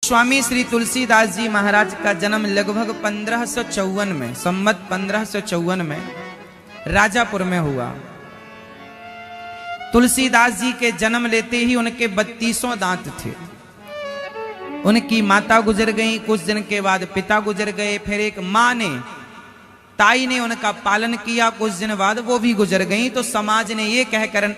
गोस्वामी श्री तुलसीदास जी महाराज का जन्म लगभग 1554 में, संवत 1554 में राजापुर में हुआ। तुलसीदास जी के जन्म लेते ही उनके 32 दांत थे। उनकी माता गुजर गई, कुछ दिन के बाद पिता गुजर गए, फिर एक माँ ने, ताई ने उनका पालन किया, कुछ दिन बाद वो भी गुजर गई। तो समाज ने ये कहकर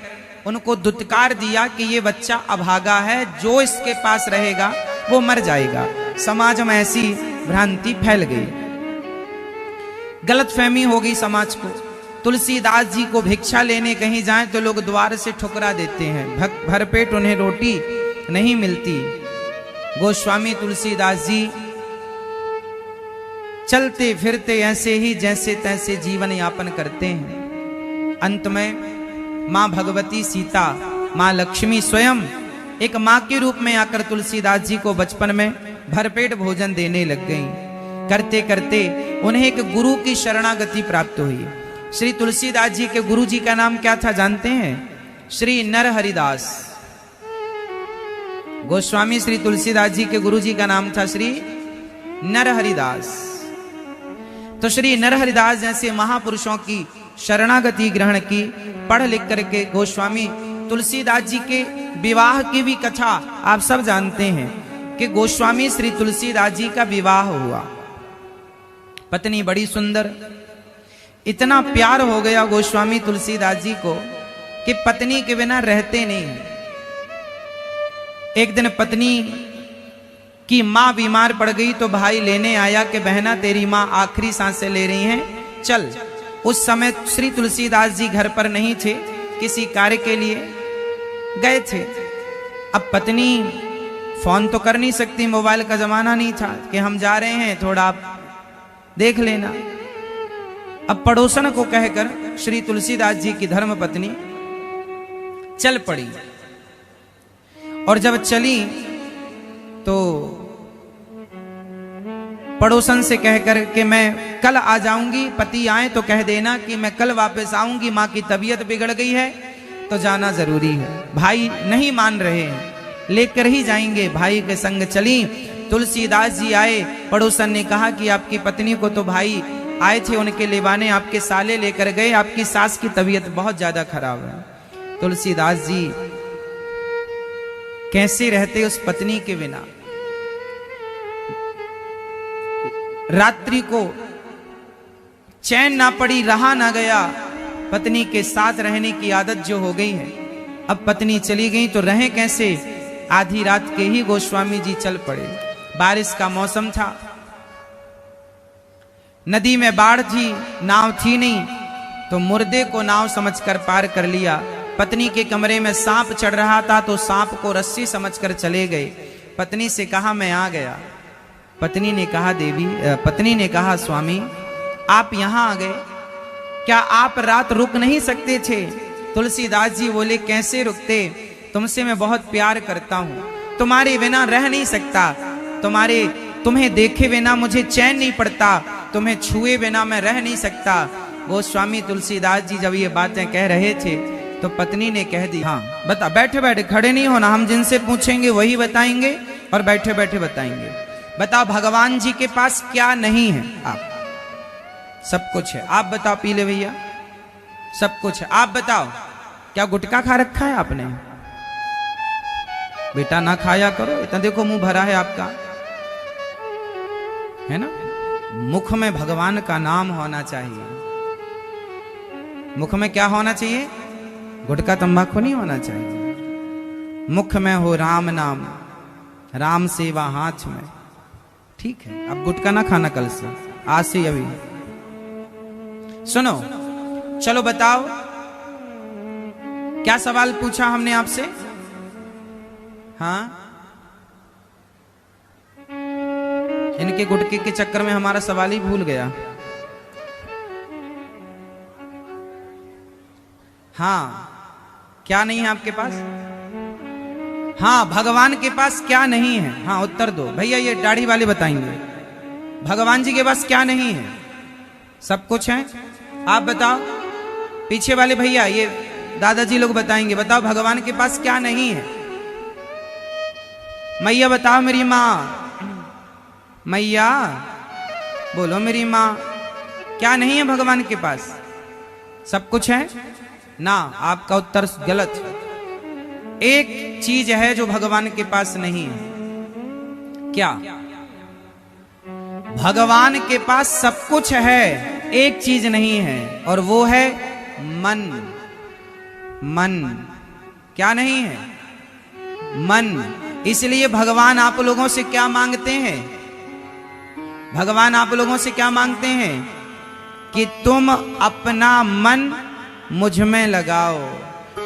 उनको दुत्कार दिया कि ये बच्चा अभागा है, जो इसके पास रहेगा वो मर जाएगा। समाज में ऐसी भ्रांति फैल गई, गलतफहमी हो गई समाज को। तुलसीदास जी को भिक्षा लेने कहीं जाएं तो लोग द्वार से ठुकरा देते हैं, भरपेट उन्हें रोटी नहीं मिलती। गोस्वामी तुलसीदास जी चलते फिरते ऐसे ही जैसे तैसे जीवन यापन करते हैं। अंत में मां भगवती सीता, मां लक्ष्मी स्वयं एक मां के रूप में आकर तुलसीदास जी को बचपन में भरपेट भोजन देने लग गईं। करते करते उन्हें एक गुरु की शरणागति प्राप्त हुई। श्री तुलसीदास जी के गुरु जी का नाम क्या था जानते हैं? श्री नरहरिदास। गोस्वामी श्री तुलसीदास जी के गुरु जी का नाम था श्री नरहरिदास। तो श्री नरहरिदास जैसे महापुरुषों की शरणागति ग्रहण की, पढ़ लिख करके गोस्वामी तुलसीदास जी के विवाह की भी कथा आप सब जानते हैं कि गोस्वामी श्री तुलसीदास जी का विवाह हुआ। पत्नी बड़ी सुंदर, इतना प्यार हो गया गोस्वामी तुलसीदास जी को कि पत्नी के बिना रहते नहीं। एक दिन पत्नी की मां बीमार पड़ गई तो भाई लेने आया कि बहना तेरी मां आखिरी सांसें ले रही हैं, चल। उस समय श्री तुलसीदास जी घर पर नहीं थे, किसी कार्य के लिए गए थे। अब पत्नी फोन तो कर नहीं सकती, मोबाइल का जमाना नहीं था कि हम जा रहे हैं थोड़ा आप देख लेना। अब पड़ोसन को कहकर श्री तुलसीदास जी की धर्म पत्नी चल पड़ी। और जब चली तो पड़ोसन से कहकर कि मैं कल आ जाऊंगी, पति आए तो कह देना कि मैं कल वापस आऊंगी, मां की तबीयत बिगड़ गई है तो जाना जरूरी है। भाई नहीं मान रहे हैं, लेकर ही जाएंगे। भाई के संग चली। तुलसीदास जी आए, पड़ोसन ने कहा कि आपकी पत्नी को तो भाई आए थे उनके लेवाने, आपके साले लेकर गए, आपकी सास की तबीयत बहुत ज्यादा खराब है। तुलसीदास जी कैसे रहते उस पत्नी के बिना। रात्रि को चैन ना पड़ी, रहा ना गया। पत्नी के साथ रहने की आदत जो हो गई है, अब पत्नी चली गई तो रहे कैसे। आधी रात के ही गोस्वामी जी चल पड़े। बारिश का मौसम था, नदी में बाढ़ थी, नाव थी नहीं, तो मुर्दे को नाव समझकर पार कर लिया। पत्नी के कमरे में सांप चढ़ रहा था तो सांप को रस्सी समझकर चले गए। पत्नी से कहा मैं आ गया। पत्नी ने कहा स्वामी आप यहां आ गए, क्या आप रात रुक नहीं सकते थे? तुलसीदास जी बोले कैसे रुकते, तुमसे मैं बहुत प्यार करता हूं, तुम्हारे बिना रह नहीं सकता, तुम्हें देखे बिना मुझे चैन नहीं पड़ता, तुम्हें छुए बिना मैं रह नहीं सकता। गोस्वामी तुलसीदास जी जब ये बातें कह रहे थे तो पत्नी ने कह दी हाँ बता, बैठे बैठे खड़े नहीं होना, हम जिनसे पूछेंगे वही बताएंगे और बैठे बैठे बताएंगे। बताओ भगवान जी के पास क्या नहीं है? आप सब कुछ है। आप बताओ पीले भैया, सब कुछ है। आप बताओ क्या गुटखा खा रखा है आपने? बेटा ना खाया करो, इतना देखो मुंह भरा है आपका, है ना। मुख में भगवान का नाम होना चाहिए। मुख में क्या होना चाहिए? गुटखा तंबाकू नहीं होना चाहिए। मुख में हो राम नाम, राम सेवा हाथ में, ठीक है। अब गुटखा ना खाना कल से, आज से अभी। सुनो, चलो बताओ क्या सवाल पूछा हमने आपसे? हाँ, इनके गुटके के चक्कर में हमारा सवाल ही भूल गया। हाँ, क्या नहीं है आपके पास? हाँ, भगवान के पास क्या नहीं है? हाँ, उत्तर दो भैया, ये दाढ़ी वाले बताएंगे। भगवान जी के पास क्या नहीं है? सब कुछ है। आप बताओ, पीछे वाले भैया, ये दादाजी लोग बताएंगे। बताओ भगवान के पास क्या नहीं है? मैया बताओ मेरी माँ, मैया बोलो मेरी माँ, क्या नहीं है भगवान के पास? सब कुछ है ना। आपका उत्तर गलत है। एक चीज है जो भगवान के पास नहीं है। क्या? भगवान के पास सब कुछ है, एक चीज नहीं है, और वो है मन। मन क्या नहीं है? मन। इसलिए भगवान आप लोगों से क्या मांगते हैं? भगवान आप लोगों से क्या मांगते हैं? कि तुम अपना मन मुझ में लगाओ।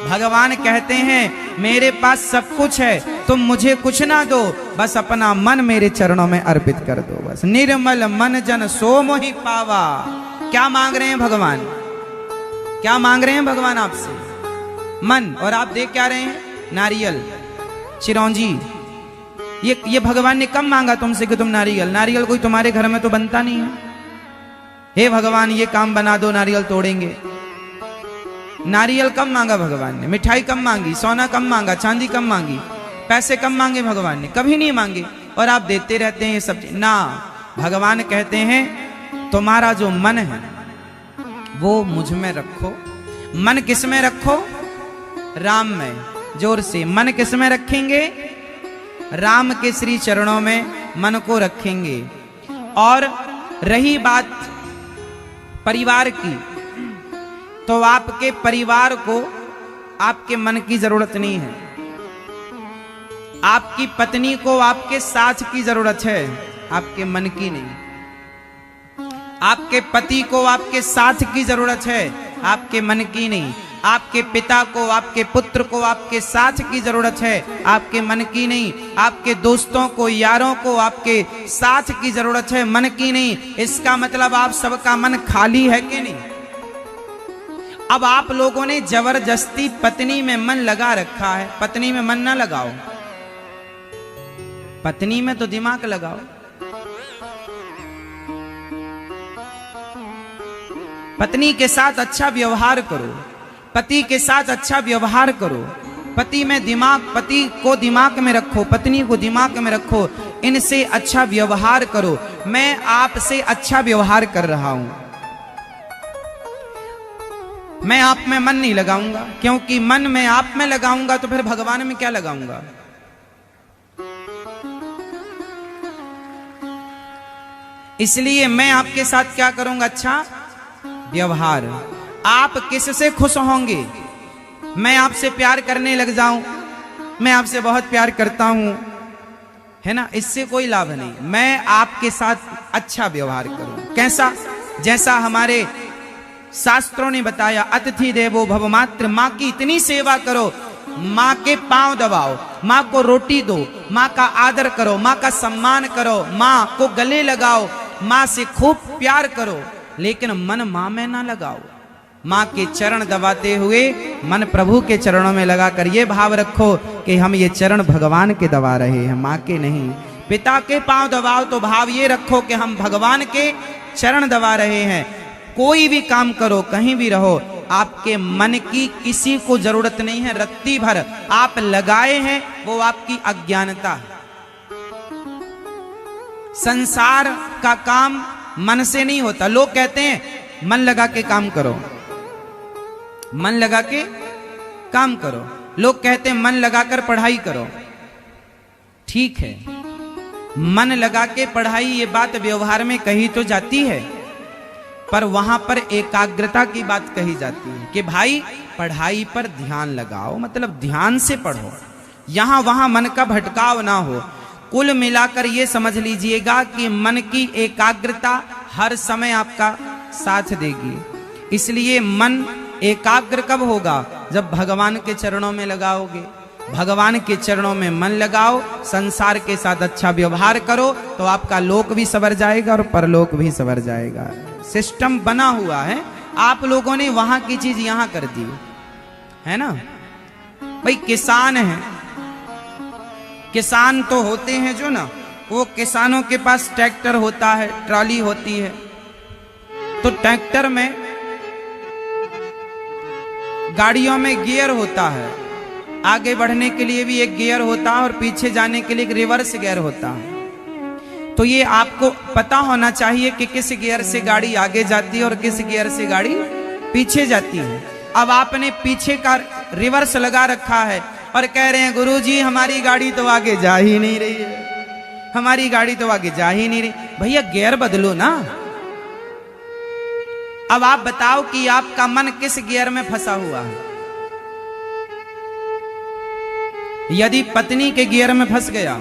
भगवान कहते हैं मेरे पास सब कुछ है, तुम मुझे कुछ ना दो, बस अपना मन मेरे चरणों में अर्पित कर दो। बस निर्मल मन जन सो मोहि पावा। क्या मांग रहे हैं भगवान? क्या मांग रहे हैं भगवान आपसे? मन। और आप देख क्या रहे हैं? नारियल, चिरौंजी। ये भगवान ने कब मांगा तुमसे कि तुम नारियल? नारियल कोई तुम्हारे घर में तो बनता नहीं है। हे भगवान ये काम बना दो, नारियल तोड़ेंगे। नारियल कब मांगा भगवान ने? मिठाई कब मांगी? सोना कब मांगा? चांदी कब मांगी? पैसे कब मांगे भगवान ने? कभी नहीं मांगे। और आप देते रहते हैं ये सब ना। भगवान कहते हैं तुम्हारा जो मन है वो मुझ में रखो। मन किस में रखो? राम में। जोर से, मन किस में रखेंगे? राम के श्री चरणों में मन को रखेंगे। और रही बात परिवार की, तो आपके परिवार को आपके मन की जरूरत नहीं है। आपकी पत्नी को आपके साथ की जरूरत है, आपके मन की नहीं। आपके पति को आपके साथ की जरूरत है, आपके मन की नहीं। आपके पिता को, आपके पुत्र को आपके साथ की जरूरत है, आपके मन की नहीं। आपके दोस्तों को, यारों को आपके साथ की जरूरत है, मन की नहीं। इसका मतलब आप सबका मन खाली है कि नहीं? अब आप लोगों ने जबरदस्ती पत्नी में मन लगा रखा है। पत्नी में मन ना लगाओ, पत्नी में तो दिमाग लगाओ। पत्नी के साथ अच्छा व्यवहार करो, पति के साथ अच्छा व्यवहार करो। पति में दिमाग, पति को दिमाग में रखो, पत्नी को दिमाग में रखो। इनसे अच्छा व्यवहार करो। मैं आपसे अच्छा व्यवहार कर रहा हूं, मैं आप में मन नहीं लगाऊंगा, क्योंकि मन में आप में लगाऊंगा तो फिर भगवान में क्या लगाऊंगा? इसलिए मैं आपके साथ क्या करूंगा? अच्छा व्यवहार। आप किससे खुश होंगे? मैं आपसे प्यार करने लग जाऊं, मैं आपसे बहुत प्यार करता हूं, है ना, इससे कोई लाभ नहीं। मैं आपके साथ अच्छा व्यवहार करूं। कैसा? जैसा हमारे शास्त्रों ने बताया, अतिथि देवो भव। मात्र माँ की इतनी सेवा करो, माँ के पांव दबाओ, माँ को रोटी दो, माँ का आदर करो, माँ का सम्मान करो, माँ को गले लगाओ, माँ से खूब प्यार करो, लेकिन मन माँ में ना लगाओ। माँ के चरण दबाते हुए मन प्रभु के चरणों में लगाकर ये भाव रखो कि हम ये चरण भगवान के दबा रहे हैं, माँ के नहीं। पिता के पांव दबाओ तो भाव ये रखो कि हम भगवान के चरण दबा रहे हैं। कोई भी काम करो, कहीं भी रहो, आपके मन की किसी को जरूरत नहीं है। रत्ती भर आप लगाए हैं वो आपकी अज्ञानता है। संसार का काम मन से नहीं होता। लोग कहते हैं मन लगा के काम करो, मन लगा के काम करो। लोग कहते हैं मन लगाकर पढ़ाई करो। ठीक है, मन लगा के पढ़ाई, ये बात व्यवहार में कही तो जाती है, पर वहां पर एकाग्रता की बात कही जाती है कि भाई पढ़ाई पर ध्यान लगाओ, मतलब ध्यान से पढ़ो, यहां वहां मन का भटकाव ना हो। कुल मिलाकर ये समझ लीजिएगा कि मन की एकाग्रता हर समय आपका साथ देगी। इसलिए मन एकाग्र कब होगा? जब भगवान के चरणों में लगाओगे। भगवान के चरणों में मन लगाओ, संसार के साथ अच्छा व्यवहार करो, तो आपका लोक भी संवर जाएगा और परलोक भी संवर जाएगा। सिस्टम बना हुआ है, आप लोगों ने वहां की चीज यहां कर दी है ना। भाई किसान है, किसान तो होते हैं जो ना, वो किसानों के पास ट्रैक्टर होता है, ट्रॉली होती है, तो ट्रैक्टर में गाड़ियों में गियर होता है। आगे बढ़ने के लिए भी एक गियर होता है और पीछे जाने के लिए एक रिवर्स गियर होता है। तो ये आपको पता होना चाहिए कि किस गियर से गाड़ी आगे जाती है और किस गियर से गाड़ी पीछे जाती है। अब आपने पीछे का रिवर्स लगा रखा है और कह रहे हैं गुरुजी हमारी गाड़ी तो आगे जा ही नहीं रही है, हमारी गाड़ी तो आगे जा ही नहीं रही। भैया गियर बदलो ना। अब आप बताओ कि आपका मन किस गियर में फंसा हुआ है। यदि पत्नी के गियर में फंस गया,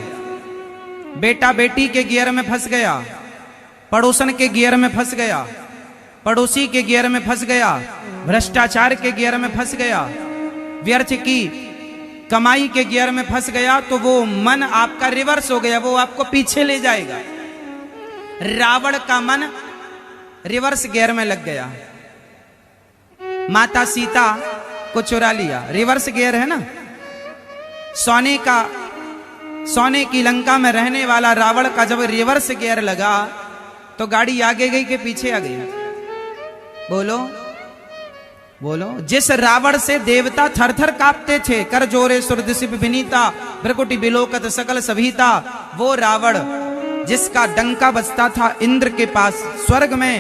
बेटा बेटी के गियर में फंस गया, पड़ोसन के गियर में फंस गया, पड़ोसी के गियर में फंस गया, भ्रष्टाचार के गियर में फंस गया, व्यर्थ की कमाई के गियर में फंस गया, तो वो मन आपका रिवर्स हो गया, वो आपको पीछे ले जाएगा। रावण का मन रिवर्स गियर में लग गया, माता सीता को चुरा लिया, रिवर्स गियर है ना। सोने की लंका में रहने वाला रावण का जब रिवर्स गियर लगा तो गाड़ी आगे गई कि पीछे आ गई? बोलो बोलो। जिस रावण से देवता थर थर कांपते थे, कर जोरे सुरदिशिप विनीता भ्रकुटी बिलोकत सकल सभीता, वो रावण जिसका डंका बजता था इंद्र के पास स्वर्ग में,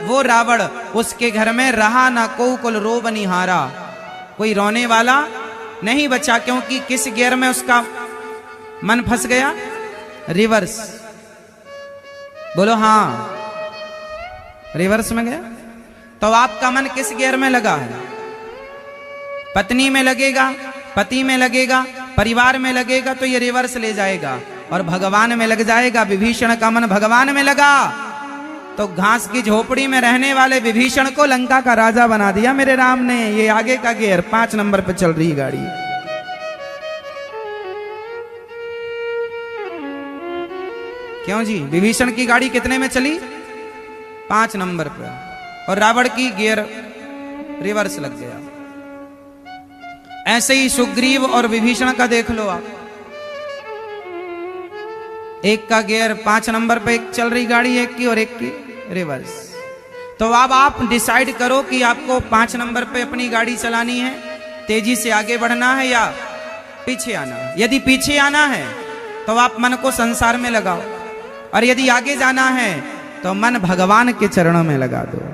वो रावण उसके घर में रहा ना को कुल रो बनिहारा, कोई रोने वाला नहीं बचा, क्योंकि किस गियर में उसका मन फंस गया? रिवर्स। बोलो हाँ, रिवर्स में गया। तो आपका मन किस गियर में लगा है? पत्नी में लगेगा, पति में लगेगा, परिवार में लगेगा तो ये रिवर्स ले जाएगा, और भगवान में लग जाएगा। विभीषण का मन भगवान में लगा तो घास की झोपड़ी में रहने वाले विभीषण को लंका का राजा बना दिया मेरे राम ने। ये आगे का गियर 5 नंबर पे चल रही गाड़ी। क्यों जी? विभीषण की गाड़ी कितने में चली? 5 नंबर पे, और रावण की गियर रिवर्स लग गया। ऐसे ही सुग्रीव और विभीषण का देख लो आप, एक का गियर 5 नंबर पे एक चल रही गाड़ी, एक की और एक की रिवर्स। तो अब आप डिसाइड करो कि आपको 5 नंबर पे अपनी गाड़ी चलानी है, तेजी से आगे बढ़ना है या पीछे आना है। यदि पीछे आना है तो आप मन को संसार में लगाओ, और यदि आगे जाना है तो मन भगवान के चरणों में लगा दो।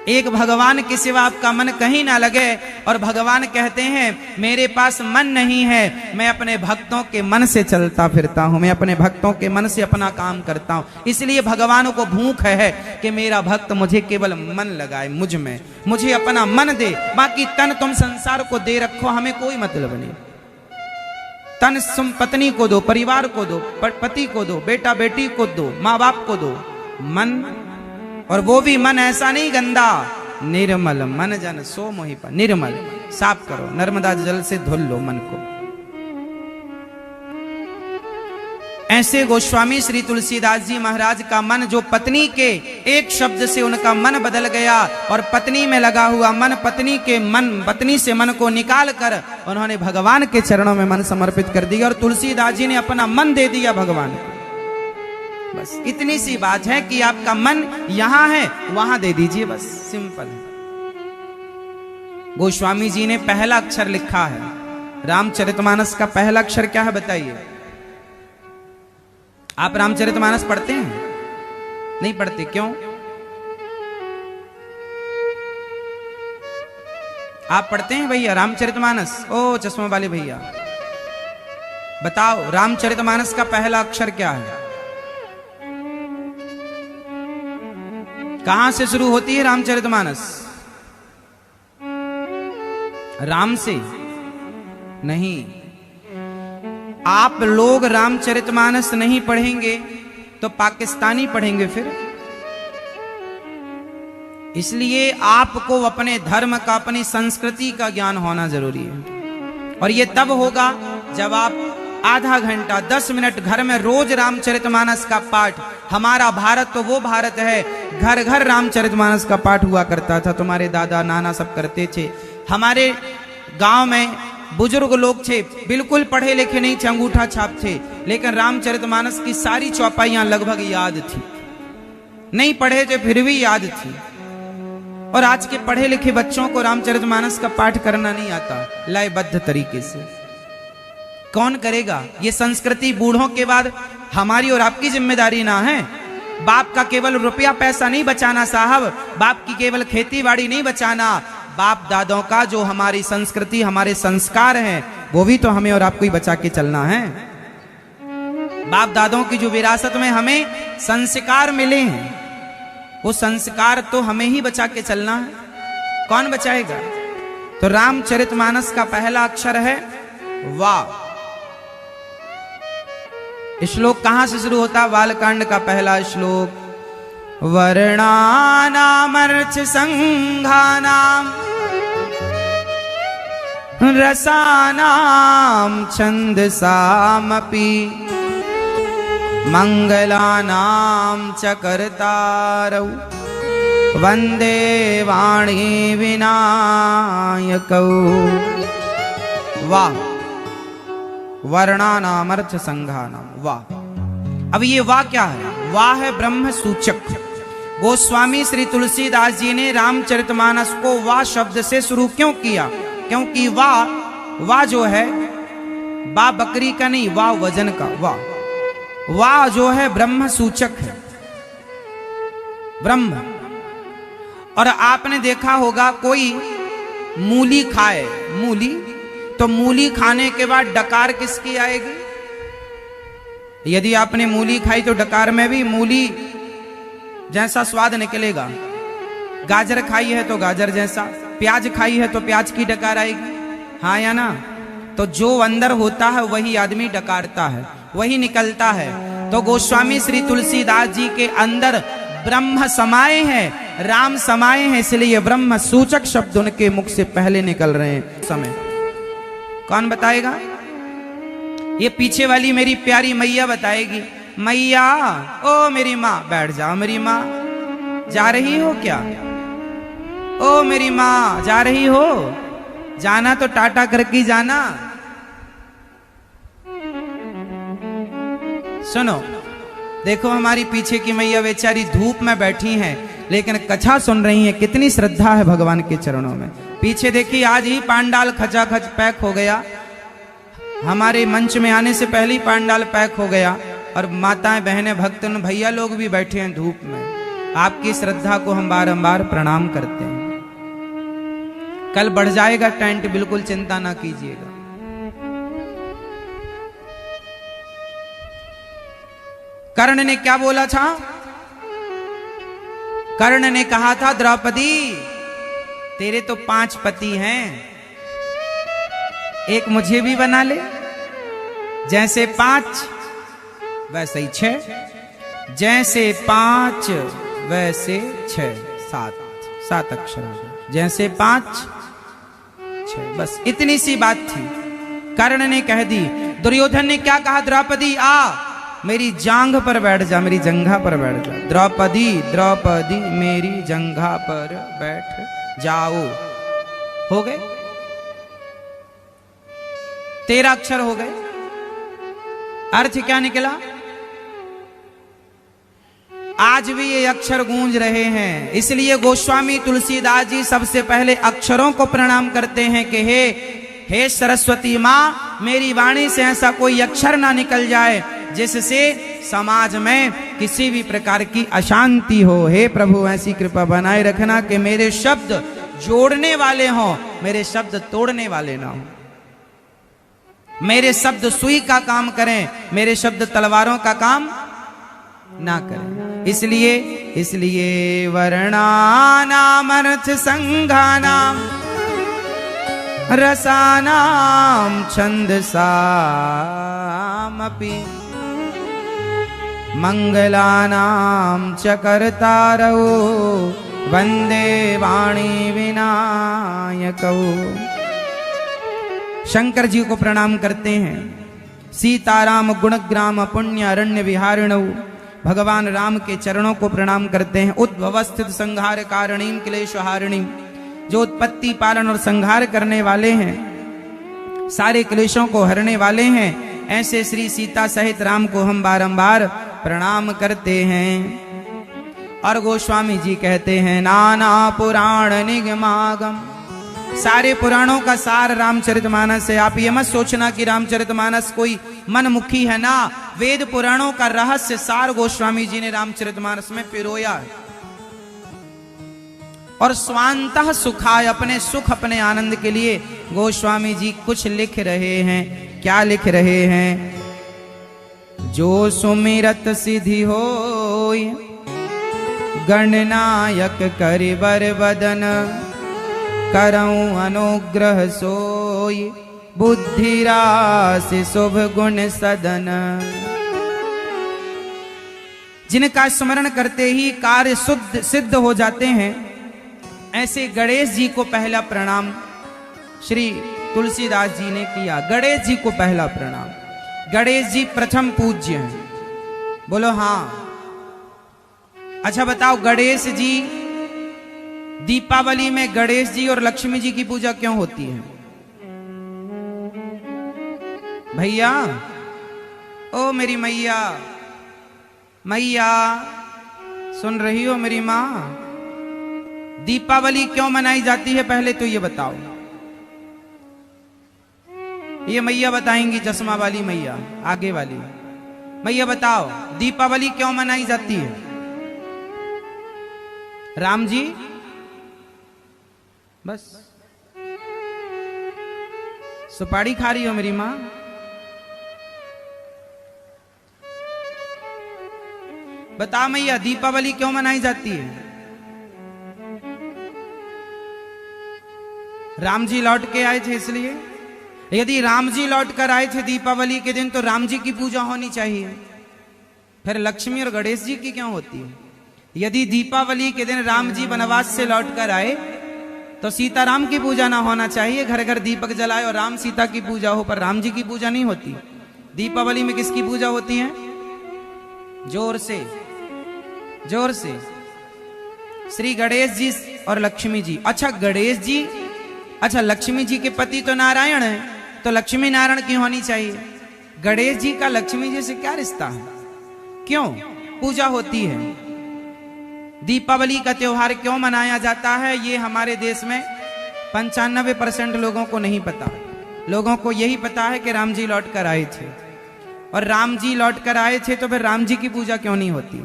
एक भगवान के सिवा आपका मन कहीं ना लगे, और भगवान कहते हैं मेरे पास मन नहीं है, मैं अपने भक्तों के मन से चलता फिरता हूं, मैं अपने भक्तों के मन से अपना काम करता हूं। इसलिए भगवान को भूख है कि मेरा भक्त मुझे केवल मन लगाए, मुझ में, मुझे अपना मन दे, बाकी तन तुम संसार को दे रखो, हमें कोई मतलब नहीं। तन तुम पत्नी को दो, परिवार को दो, पति को दो, बेटा बेटी को दो, माँ बाप को दो, मन, और वो भी मन ऐसा नहीं गंदा, निर्मल मन जन सो मोहि पाए। निर्मल साफ करो, नर्मदा जल से धुल लो मन को। ऐसे गोस्वामी श्री तुलसीदास जी महाराज का मन, जो पत्नी के एक शब्द से उनका मन बदल गया, और पत्नी में लगा हुआ मन, पत्नी से मन को निकाल कर उन्होंने भगवान के चरणों में मन समर्पित कर दिया, और तुलसीदास जी ने अपना मन दे दिया भगवान को। बस इतनी सी बात है कि आपका मन यहां है, वहां दे दीजिए, बस सिंपल है। गोस्वामी जी ने पहला अक्षर लिखा है रामचरितमानस का। पहला अक्षर क्या है बताइए? आप रामचरितमानस पढ़ते हैं? नहीं पढ़ते, क्यों? आप पढ़ते हैं भैया रामचरितमानस? ओ चश्मा वाले भैया, बताओ रामचरितमानस का पहला अक्षर क्या है? कहां से शुरू होती है रामचरितमानस? राम से नहीं। आप लोग रामचरितमानस नहीं पढ़ेंगे तो पाकिस्तानी पढ़ेंगे फिर। इसलिए आपको अपने धर्म का, अपनी संस्कृति का ज्ञान होना जरूरी है, और ये तब होगा जब आप आधा घंटा 10 मिनट घर में रोज रामचरितमानस का पाठ। हमारा भारत तो वो भारत है, घर घर रामचरितमानस का पाठ हुआ करता था, तुम्हारे दादा नाना सब करते थे। हमारे गांव में बुजुर्ग लोग थे, बिल्कुल पढ़े लिखे नहीं थे, अंगूठा छाप थे, लेकिन रामचरितमानस की सारी चौपाइयां लगभग याद थी। नहीं पढ़े थे फिर भी याद थी। और आज के पढ़े लिखे बच्चों को रामचरितमानस का पाठ करना नहीं आता लयबद्ध तरीके से। कौन करेगा? ये संस्कृति बूढ़ों के बाद हमारी और आपकी जिम्मेदारी ना है। बाप का केवल रुपया पैसा नहीं बचाना साहब, बाप की केवल खेती बाड़ी नहीं बचाना, बाप दादों का जो हमारी संस्कृति हमारे संस्कार हैं वो भी तो हमें और आपको ही बचा के चलना है। बाप दादों की जो विरासत में हमें संस्कार मिले हैं वो संस्कार तो हमें ही बचा के चलना है। कौन बचाएगा? तो रामचरितमानस का पहला अक्षर है वा। श्लोक कहां से शुरू होता? बालकांड का पहला श्लोक। वर्णानामर्च संघानाम रसानाम छंदसामपि मंगलानाम च कर्तारौ वंदे वाणी विनायकौ। वाह। वर्णानामर्थ संघानाम, वाह। अब ये वाह क्या है? वाह है ब्रह्म सूचक। गोस्वामी श्री तुलसीदास जी ने रामचरितमानस को वाह शब्द से शुरू क्यों किया? क्योंकि वाह जो है बा बकरी का नहीं, वाह वजन का। वाह जो है ब्रह्म सूचक है, ब्रह्म। और आपने देखा होगा कोई मूली खाए, मूली, तो मूली खाने के बाद डकार किसकी आएगी? यदि आपने मूली खाई तो डकार में भी मूली जैसा स्वाद निकलेगा। गाजर खाई है तो गाजर जैसा, प्याज खाई है तो प्याज की डकार आएगी, हाँ या ना? तो जो अंदर होता है वही आदमी डकारता है, वही निकलता है। तो गोस्वामी श्री तुलसीदास जी के अंदर ब्रह्म समाये हैं, राम समाये हैं, इसलिए ब्रह्म सूचक शब्द उनके मुख से पहले निकल रहे हैं। समय कौन बताएगा? ये पीछे वाली मेरी प्यारी मैया बताएगी। मैया, ओ मेरी माँ, बैठ जाओ मेरी माँ। जा रही हो क्या? ओ मेरी माँ, जा रही हो? जाना तो टाटा करके जाना। सुनो, देखो हमारी पीछे की मैया बेचारी धूप में बैठी हैं लेकिन कथा सुन रही हैं। कितनी श्रद्धा है भगवान के चरणों में। पीछे देखिए, आज ही पांडाल खचाखच पैक हो गया। हमारे मंच में आने से पहले ही पांडाल पैक हो गया और माताएं, बहनें, भक्त, भैया लोग भी बैठे हैं धूप में। आपकी श्रद्धा को हम बारंबार प्रणाम करते हैं। कल बढ़ जाएगा टेंट, बिल्कुल चिंता ना कीजिएगा। कर्ण ने क्या बोला था? कर्ण ने कहा था, द्रौपदी तेरे तो 5 पति हैं, एक मुझे भी बना ले। जैसे 5 वैसे ही 6, जैसे 5 वैसे 6, 7 अक्षर। जैसे 5 6, बस इतनी सी बात थी। कर्ण ने कह दी। दुर्योधन ने क्या कहा? द्रौपदी आ, मेरी जांघ पर बैठ जा, मेरी जंघा पर बैठ जा। द्रौपदी, द्रौपदी मेरी जंघा पर बैठ जाओ। हो गए 13 अक्षर हो गए। अर्थ क्या निकला? आज भी ये अक्षर गूंज रहे हैं। इसलिए गोस्वामी तुलसीदास जी सबसे पहले अक्षरों को प्रणाम करते हैं कि हे सरस्वती माँ, मेरी वाणी से ऐसा कोई अक्षर ना निकल जाए जिससे समाज में किसी भी प्रकार की अशांति हो। हे प्रभु, ऐसी कृपा बनाए रखना कि मेरे शब्द जोड़ने वाले हों, मेरे शब्द तोड़ने वाले ना हों। मेरे शब्द सुई का काम करें, मेरे शब्द तलवारों का काम ना करें। इसलिए वर्णानाम अर्थ संघानाम रसानाम छंदसामपि मंगलानाम च कर्तारौ वंदे वाणी विनायकौ। शंकर जी को प्रणाम करते हैं। सीताराम गुणग्राम पुण्य अरण्य विहारिणौ, भगवान राम के चरणों को प्रणाम करते हैं। उद्भवस्थित संहार कारणीम क्लेश हारिणीम, जो उत्पत्ति पालन और संहार करने वाले हैं, सारे क्लेशों को हरने वाले हैं, ऐसे श्री सीता सहित राम को हम बारंबार प्रणाम करते हैं। और गोस्वामी जी कहते हैं, नाना पुराण निगमागम सारे पुराणों का सार रामचरितमानस है। आप ये मत सोचना कि रामचरितमानस कोई मनमुखी है ना, वेद पुराणों का रहस्य सार गोस्वामी जी ने रामचरितमानस में पिरोया है। और स्वांतः सुखाय, अपने सुख अपने आनंद के लिए गोस्वामी जी कुछ लिख रहे हैं। क्या लिख रहे हैं? जो सुमिरत सिद्धि होय, गणनायक करिबर बदन, करऊं अनुग्रह सोय, बुद्धि राशि शुभ गुण सदन। जिनका स्मरण करते ही कार्य शुद्ध सिद्ध हो जाते हैं, ऐसे गणेश जी को पहला प्रणाम श्री तुलसीदास जी ने किया। गणेश जी को पहला प्रणाम। गणेश जी प्रथम पूज्य हैं। बोलो हाँ। अच्छा बताओ, गणेश जी दीपावली में गणेश जी और लक्ष्मी जी की पूजा क्यों होती है? भैया, ओ मेरी मैया, मैया सुन रही हो मेरी माँ? दीपावली क्यों मनाई जाती है पहले तो ये बताओ। ये मैया बताएंगी, चश्मा वाली मैया, आगे वाली मैया बताओ, दीपावली क्यों मनाई जाती है? राम जी, बस सुपारी खा रही हो मेरी मां? बता मैया, दीपावली क्यों मनाई जाती है? राम जी लौट के आए थे इसलिए। यदि राम जी लौट कर आए थे दीपावली के दिन तो राम जी की पूजा होनी चाहिए, फिर लक्ष्मी और गणेश जी की क्यों होती है? यदि दीपावली के दिन राम जी वनवास से लौट कर आए तो सीताराम की पूजा ना होना चाहिए, घर घर दीपक जलाए और राम सीता की पूजा हो, पर राम जी की पूजा नहीं होती। दीपावली में किसकी पूजा होती है? जोर से, जोर से। श्री गणेश जी और लक्ष्मी जी। अच्छा गणेश जी, अच्छा लक्ष्मी जी के पति तो नारायण है, तो लक्ष्मी नारायण की होनी चाहिए। गणेश जी का लक्ष्मी जी से क्या रिश्ता है? क्यों पूजा होती है? दीपावली का त्योहार क्यों मनाया जाता है? ये हमारे देश में 95% लोगों को नहीं पता। लोगों को यही पता है कि राम जी लौट कर आए थे, और राम जी लौट कर आए थे तो फिर राम जी की पूजा क्यों नहीं होती?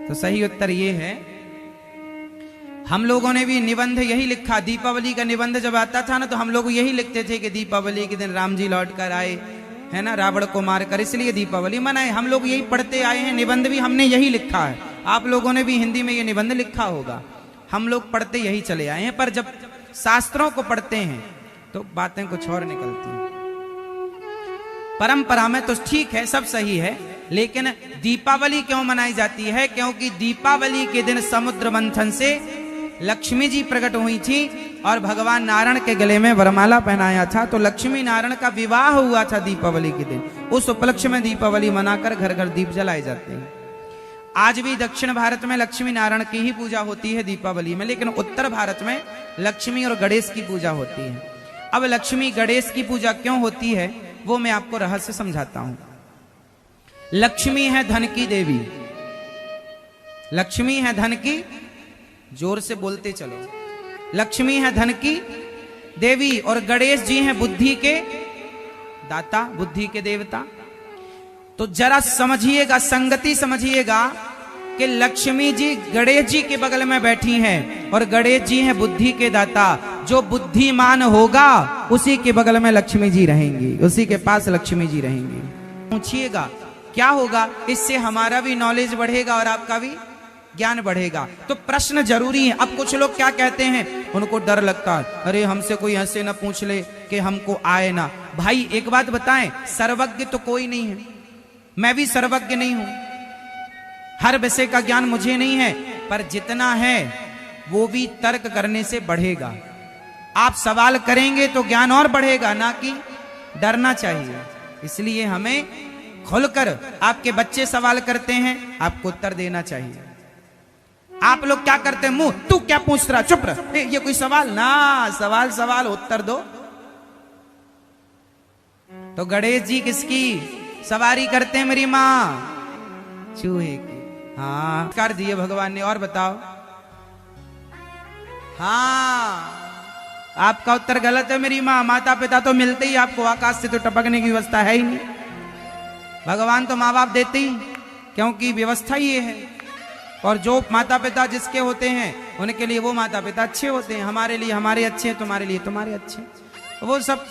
तो सही उत्तर ये है, हम लोगों ने भी निबंध यही लिखा। दीपावली का निबंध जब आता था ना तो हम लोग यही लिखते थे कि दीपावली के दिन राम जी लौट कर आए, है ना, रावण को मारकर, इसलिए दीपावली मनाए। हम लोग यही पढ़ते आए हैं, निबंध भी हमने यही लिखा है। आप लोगों ने भी हिंदी में ये निबंध लिखा होगा, हम लोग पढ़ते यही चले आए हैं। पर जब शास्त्रों को पढ़ते हैं तो बातें कुछ और निकलती हैं। परंपरा में तो ठीक है, सब सही है, लेकिन दीपावली क्यों मनाई जाती है? क्योंकि दीपावली के दिन समुद्र मंथन से लक्ष्मी जी प्रकट हुई थी और भगवान नारायण के गले में वरमाला पहनाया था, तो लक्ष्मी नारायण का विवाह हुआ था दीपावली के दिन। उस उपलक्ष्य में दीपावली मनाकर घर घर दीप जलाए जाते हैं। आज भी दक्षिण भारत में लक्ष्मी नारायण की ही पूजा होती है दीपावली में, लेकिन उत्तर भारत में लक्ष्मी और गणेश की पूजा होती है। अब लक्ष्मी गणेश की पूजा क्यों होती है वो मैं आपको रहस्य समझाता हूं। लक्ष्मी है धन की देवी, लक्ष्मी है धन की, जोर से बोलते चलो, लक्ष्मी है धन की देवी, और गणेश जी हैं बुद्धि के दाता, बुद्धि के देवता। तो जरा समझिएगा, संगति समझिएगा कि लक्ष्मी जी गणेश जी के बगल में बैठी हैं और गणेश जी हैं बुद्धि के दाता। जो बुद्धिमान होगा उसी के बगल में लक्ष्मी जी रहेंगी, उसी के पास लक्ष्मी जी रहेंगी। पूछिएगा क्या होगा? इससे हमारा भी नॉलेज बढ़ेगा और आपका भी ज्ञान बढ़ेगा। तो प्रश्न जरूरी है। अब कुछ लोग क्या कहते हैं, उनको डर लगता है, अरे हमसे कोई ऐसे ना पूछ ले कि हमको आए ना। भाई एक बात बताएं, सर्वज्ञ तो कोई नहीं है, मैं भी सर्वज्ञ नहीं हूं, हर विषय का ज्ञान मुझे नहीं है, पर जितना है वो भी तर्क करने से बढ़ेगा। आप सवाल करेंगे तो ज्ञान और बढ़ेगा, ना कि डरना चाहिए। इसलिए हमें खुलकर, आपके बच्चे सवाल करते हैं आपको उत्तर देना चाहिए। आप लोग क्या करते हैं, मुंह तू क्या पूछ रहा, चुप रह, ये कोई सवाल ना, सवाल सवाल उत्तर दो। तो गणेश जी किसकी सवारी करते हैं मेरी मां? चूहे की। हाँ कर दिए भगवान ने। और बताओ, हाँ, आपका उत्तर गलत है मेरी माँ। माता पिता तो मिलते ही आपको, आकाश से तो टपकने की व्यवस्था है ही नहीं। भगवान तो माँ बाप देते ही, क्योंकि व्यवस्था ये है। और जो माता पिता जिसके होते हैं उनके लिए वो माता पिता अच्छे होते हैं। हमारे लिए हमारे अच्छे, तुम्हारे लिए तुम्हारे अच्छे, वो सब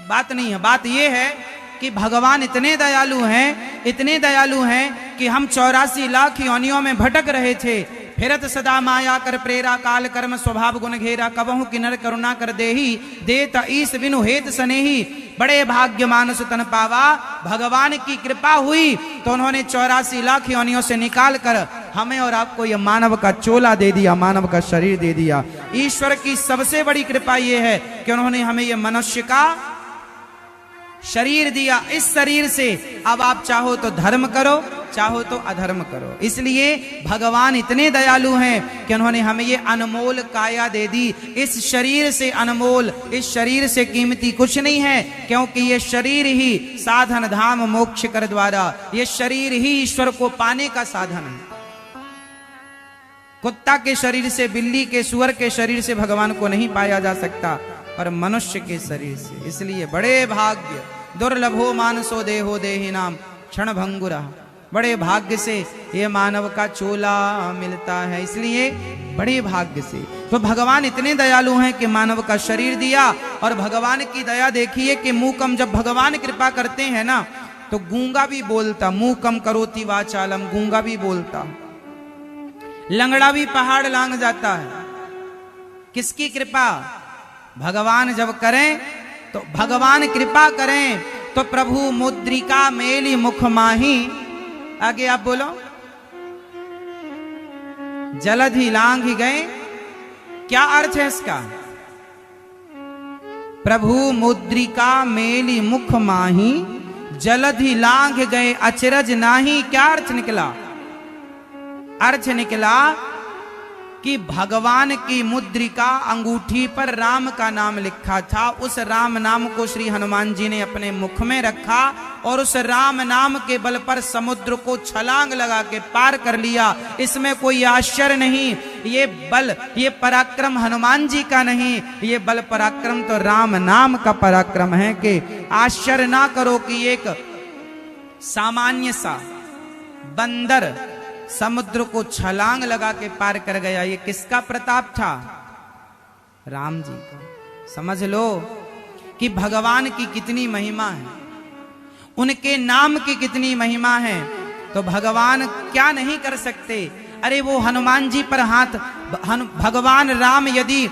बात नहीं है। बात ये है कि भगवान इतने दयालु हैं, इतने दयालु हैं कि हम 84 लाख योनियों में भटक रहे थे, फिरत सदा माया कर प्रेरा, काल कर्म स्वभाव गुण घेरा, कबहु किन्नर करुणा कर देही, देत ईस बिनु हेत सनेही, बड़े भाग्य मानुष तन पावा। भगवान की कृपा हुई तो उन्होंने 84 लाख योनियों से निकाल कर हमें और आपको यह मानव का चोला दे दिया, मानव का शरीर दे दिया। ईश्वर की सबसे बड़ी कृपा यह है कि उन्होंने हमें यह मनुष्य का शरीर दिया। इस शरीर से अब आप चाहो तो धर्म करो, चाहो तो अधर्म करो। इसलिए भगवान इतने दयालु हैं कि उन्होंने हमें ये अनमोल काया दे दी। इस शरीर से अनमोल, इस शरीर से कीमती कुछ नहीं है, क्योंकि ये शरीर ही साधन धाम मोक्ष कर द्वारा, ये शरीर ही ईश्वर को पाने का साधन है। कुत्ता के शरीर से, बिल्ली के, सुअर के शरीर से भगवान को नहीं पाया जा सकता, पर मनुष्य के शरीर से। इसलिए बड़े भाग्य, दुर्लभो मानसो देहो देहि नाम क्षण भंगुरा, बड़े भाग्य से ये मानव का चोला मिलता है। इसलिए बड़े भाग्य से तो भगवान इतने दयालु हैं कि मानव का शरीर दिया। और भगवान की दया देखिए कि मूकम, जब भगवान कृपा करते हैं ना तो गूंगा भी बोलता, मूकम करोति वाचालम, गूंगा भी बोलता, लंगड़ा भी पहाड़ लांग जाता है। किसकी कृपा? भगवान जब करें तो, भगवान कृपा करें तो प्रभु मुद्रिका मेली मुख माही। आगे आप बोलो, जलधि लांघ गए, क्या अर्थ है इसका? प्रभु मुद्रिका मेली मुख माही, जलधि लांघ गए अचरज नाही। क्या अर्थ निकला? अर्थ निकला कि भगवान की मुद्रिका, अंगूठी पर राम का नाम लिखा था। उस राम नाम को श्री हनुमान जी ने अपने मुख में रखा और उस राम नाम के बल पर समुद्र को छलांग लगा के पार कर लिया। इसमें कोई आश्चर्य नहीं। ये बल, ये पराक्रम हनुमान जी का नहीं, ये बल पराक्रम तो राम नाम का पराक्रम है। कि आश्चर्य ना करो कि एक सामान्य सा बंदर समुद्र को छलांग लगा के पार कर गया। ये किसका प्रताप था? राम जी का। समझ लो कि भगवान की कितनी महिमा है, उनके नाम की कितनी महिमा है। तो भगवान क्या नहीं कर सकते। अरे वो हनुमान जी पर हाथ, भगवान राम यदि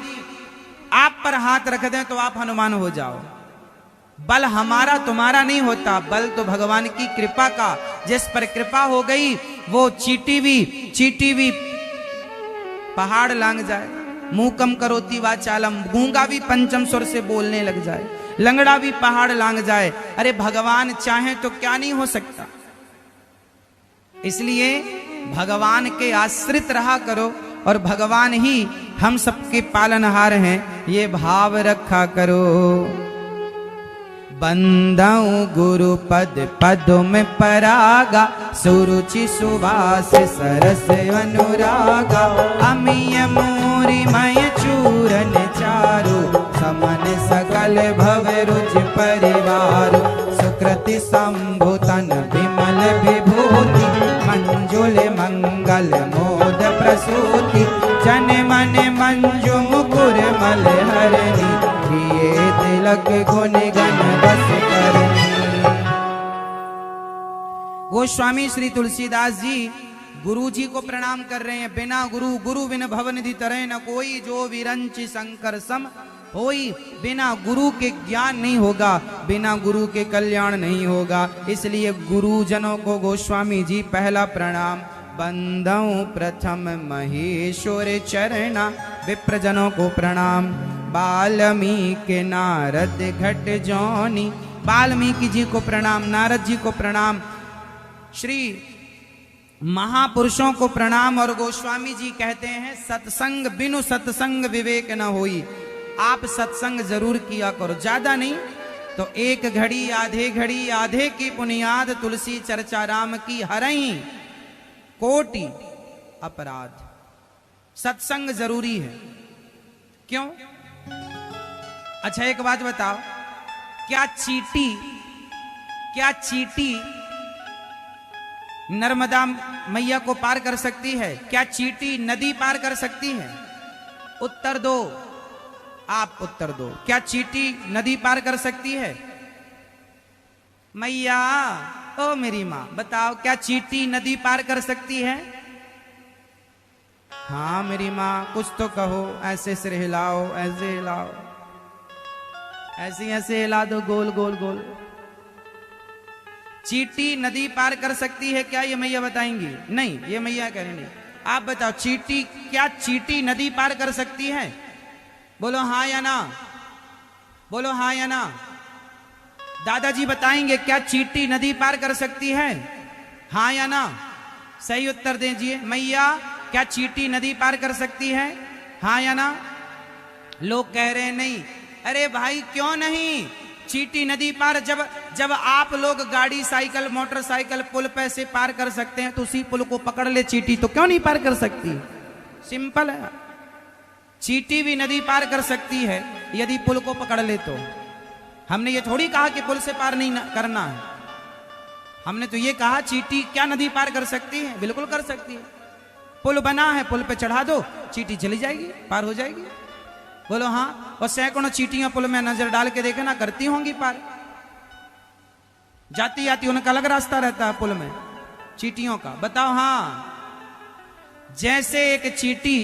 आप पर हाथ रख दें तो आप हनुमान हो जाओ। बल हमारा तुम्हारा नहीं होता, बल तो भगवान की कृपा का। जिस पर कृपा हो गई वो चीटी भी पहाड़ लांग जाए। मूकम करोति वाचालम, गूंगा भी पंचम स्वर से बोलने लग जाए, लंगड़ा भी पहाड़ लांग जाए। अरे भगवान चाहे तो क्या नहीं हो सकता। इसलिए भगवान के आश्रित रहा करो और भगवान ही हम सबके पालनहार हैं, ये भाव रखा करो। बंदऊ गुरु पद पद में परागा, सुरुचि सुवास सरस अनुरागा। अमीय मोरी मय चूरन चारु, समन सकल भव रुच परिवार। सुकृति संभुतन विमल विभूति, मंजुल मंगल मोद प्रसूति। जन मन मंजु मुकुर मल हरणी, किए तिलक गुण गण बस करनी। गोस्वामी श्री तुलसीदास जी गुरु जी को प्रणाम कर रहे हैं। बिना गुरु, गुरु बिन भवनिधि तरह न कोई, जो विरंचि शंकर सम होई। बिना गुरु के ज्ञान नहीं होगा, बिना गुरु के कल्याण नहीं होगा। इसलिए गुरुजनों को गोस्वामी जी पहला प्रणाम। बंदऊ प्रथम महेश्वर चरणा, विप्रजनों को प्रणाम। वाल्मीकि नारद घट जौनी, वाल्मीकि जी को प्रणाम, नारद जी को प्रणाम, श्री महापुरुषों को प्रणाम। और गोस्वामी जी कहते हैं सत्संग बिनु सत्संग विवेक न होई। आप सत्संग जरूर किया करो, ज्यादा नहीं तो एक घड़ी आधे की पुनियाद। तुलसी चर्चा राम की हरई कोटि अपराध। सत्संग जरूरी है। क्यों? अच्छा एक बात बताओ, क्या चींटी नर्मदा मैया को पार कर सकती है? क्या चींटी नदी पार कर सकती है? उत्तर दो, आप उत्तर दो। क्या चींटी नदी पार कर सकती है? मैया, ओ मेरी मां, बताओ क्या चींटी नदी पार कर सकती है? हाँ मेरी मां, कुछ तो कहो। ऐसे सिर हिलाओ, ऐसे हिलाओ, ऐसे ऐसे हिला दो, गोल गोल गोल। चींटी नदी पार कर सकती है क्या? ये मैया बताएंगी? नहीं, ये मैया कह रही नहीं। आप बताओ, क्या चींटी नदी पार कर सकती है? बोलो हाँ या ना, बोलो हाँ या ना। दादाजी बताएंगे क्या चींटी नदी पार कर सकती है? हाँ या ना, सही उत्तर दीजिए। मैया, क्या चींटी नदी पार कर सकती है? हाँ या ना। लोग कह रहे हैं नहीं। अरे भाई क्यों नहीं? चींटी नदी पार जब आप लोग गाड़ी, साइकिल, मोटरसाइकिल पुल पे से पार कर सकते हैं, तो उसी पुल को पकड़ ले चींटी, तो क्यों नहीं पार कर सकती? सिंपल है, चींटी भी नदी पार कर सकती है यदि पुल को पकड़ ले तो। हमने ये थोड़ी कहा कि पुल से पार नहीं करना है, हमने तो ये कहा चींटी क्या नदी पार कर सकती है? बिल्कुल कर सकती है। पुल बना है, पुल पे चढ़ा दो, चींटी चली जाएगी, पार हो जाएगी। बोलो हाँ। और सैकड़ों चींटियां पुल में नजर डाल के देखे ना, करती होंगी पार। जाती आती उनका अलग रास्ता रहता है पुल में, चींटियों का। बताओ हाँ। जैसे एक चींटी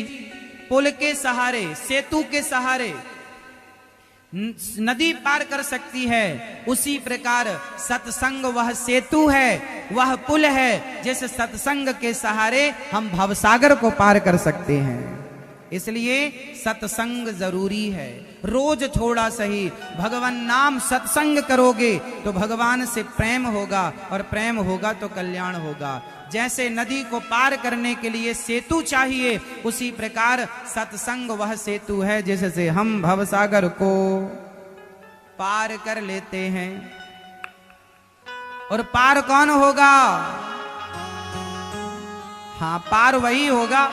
पुल के सहारे, सेतु के सहारे नदी पार कर सकती है, उसी प्रकार सत्संग वह सेतु है, वह पुल है, जैसे सत्संग के सहारे हम भवसागर को पार कर सकते हैं। इसलिए सत्संग जरूरी है। रोज थोड़ा सही भगवान नाम सत्संग करोगे तो भगवान से प्रेम होगा, और प्रेम होगा तो कल्याण होगा। जैसे नदी को पार करने के लिए सेतु चाहिए, उसी प्रकार सत्संग वह सेतु है, जैसे से हम भवसागर को पार कर लेते हैं। और पार कौन होगा? हाँ, पार वही होगा,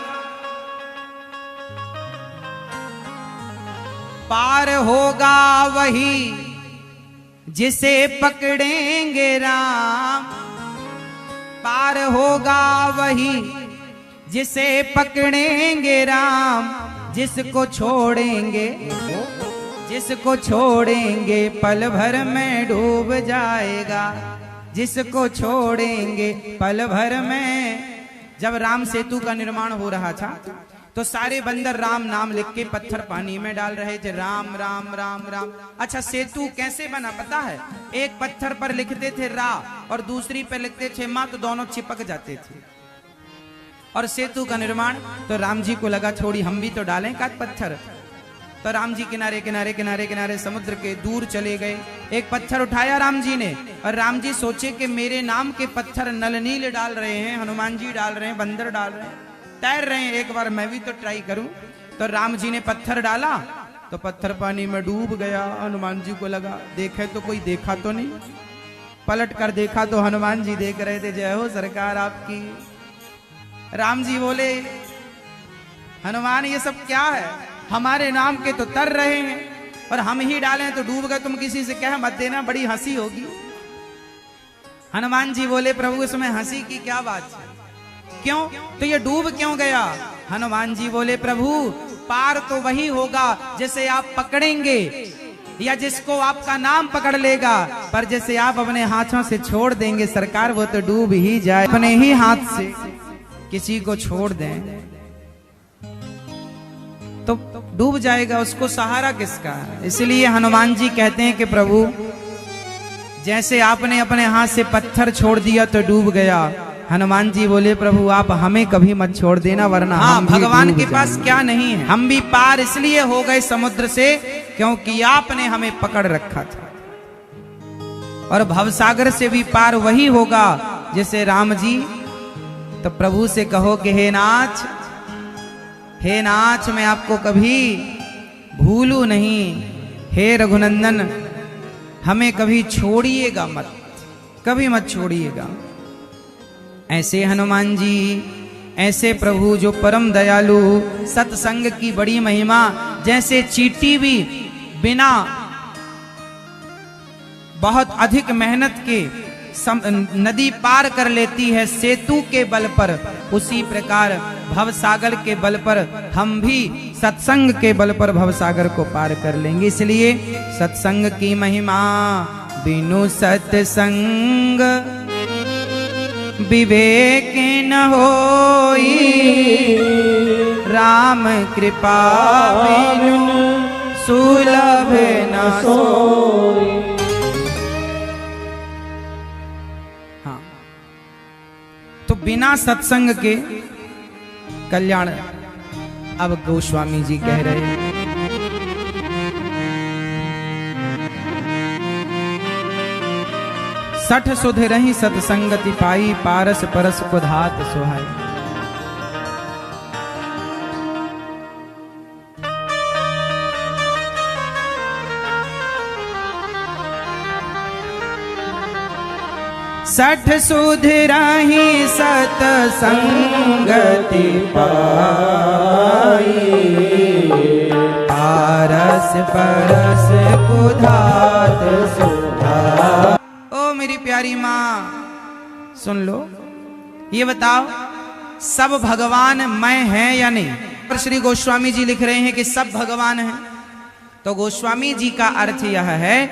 पार होगा वही जिसे पकड़ेंगे राम। पार होगा वही जिसे पकड़ेंगे राम। जिसको छोड़ेंगे पल भर में डूब जाएगा। जिसको छोड़ेंगे पल भर में। जब राम सेतु का निर्माण हो रहा था तो सारे बंदर राम नाम लिख के पत्थर पानी में डाल रहे थे, राम राम राम राम। अच्छा, सेतु कैसे बना पता है? एक पत्थर पर लिखते थे रा और दूसरी पर लिखते थे मा, तो दोनों चिपक जाते थे। और सेतु का निर्माण, तो राम जी को लगा छोड़ी हम भी तो डालें का पत्थर। तो राम जी किनारे किनारे किनारे किनारे समुद्र के दूर चले गए। एक पत्थर उठाया राम जी ने, और राम जी सोचे कि मेरे नाम के पत्थर नलनील डाल रहे हैं, हनुमान जी डाल रहे हैं, बंदर डाल रहे हैं, तैर रहे हैं, एक बार मैं भी तो ट्राई करूं। तो राम जी ने पत्थर डाला तो पत्थर पानी में डूब गया। हनुमान जी को लगा देखे तो कोई देखा तो नहीं। पलट कर देखा तो हनुमान जी देख रहे थे। जय हो सरकार आपकी। राम जी बोले, हनुमान ये सब क्या है? हमारे नाम के तो तर रहे हैं और हम ही डालें तो डूब गए। तुम किसी से कह मत देना, बड़ी हंसी होगी। हनुमान जी बोले, प्रभु इसमें हंसी की क्या बात है? क्यों? तो ये डूब क्यों गया? हनुमान जी बोले, प्रभु पार तो वही होगा जिसे आप पकड़ेंगे या जिसको आपका नाम पकड़ लेगा, पर जैसे आप अपने हाथों से छोड़ देंगे सरकार, वो तो डूब ही जाए। अपने ही हाथ से किसी को छोड़ दें तो डूब जाएगा, उसको सहारा किसका है? इसलिए हनुमान जी कहते हैं कि प्रभु जैसे आपने अपने हाथ से पत्थर छोड़ दिया तो डूब गया। हनुमान जी बोले, प्रभु आप हमें कभी मत छोड़ देना, वरना हम भगवान के पास क्या नहीं है। हम भी पार इसलिए हो गए समुद्र से क्योंकि आपने हमें पकड़ रखा था। और भवसागर से भी पार वही होगा जैसे राम जी। तो प्रभु से कहो कि हे नाथ मैं आपको कभी भूलू नहीं। हे रघुनंदन हमें कभी छोड़िएगा मत, कभी मत छोड़िएगा। ऐसे हनुमान जी, ऐसे प्रभु जो परम दयालु, सत्संग की बड़ी महिमा जैसे चींटी भी बिना बहुत अधिक मेहनत के नदी पार कर लेती है सेतु के बल पर, उसी प्रकार भवसागर के बल पर हम भी सत्संग के बल पर भवसागर को पार कर लेंगे। इसलिए सत्संग की महिमा बिनु सत्संग विवेक न होई, राम कृपा बिनु सुलभ न सोई। हाँ, तो बिना सत्संग के कल्याण अब गोस्वामी जी कह रहे हैं। सठ सुध रही सत्संगति पाई, पारस परस को धात सुहाई। सठ सुध रही सत्संगति पाई, पारस परस को धात सुहाई। मेरी प्यारी माँ सुन लो, ये बताओ सब भगवान मैं है या नहीं? पर श्री गोस्वामी जी लिख रहे हैं कि सब भगवान हैं। तो गोस्वामी जी का अर्थ यह है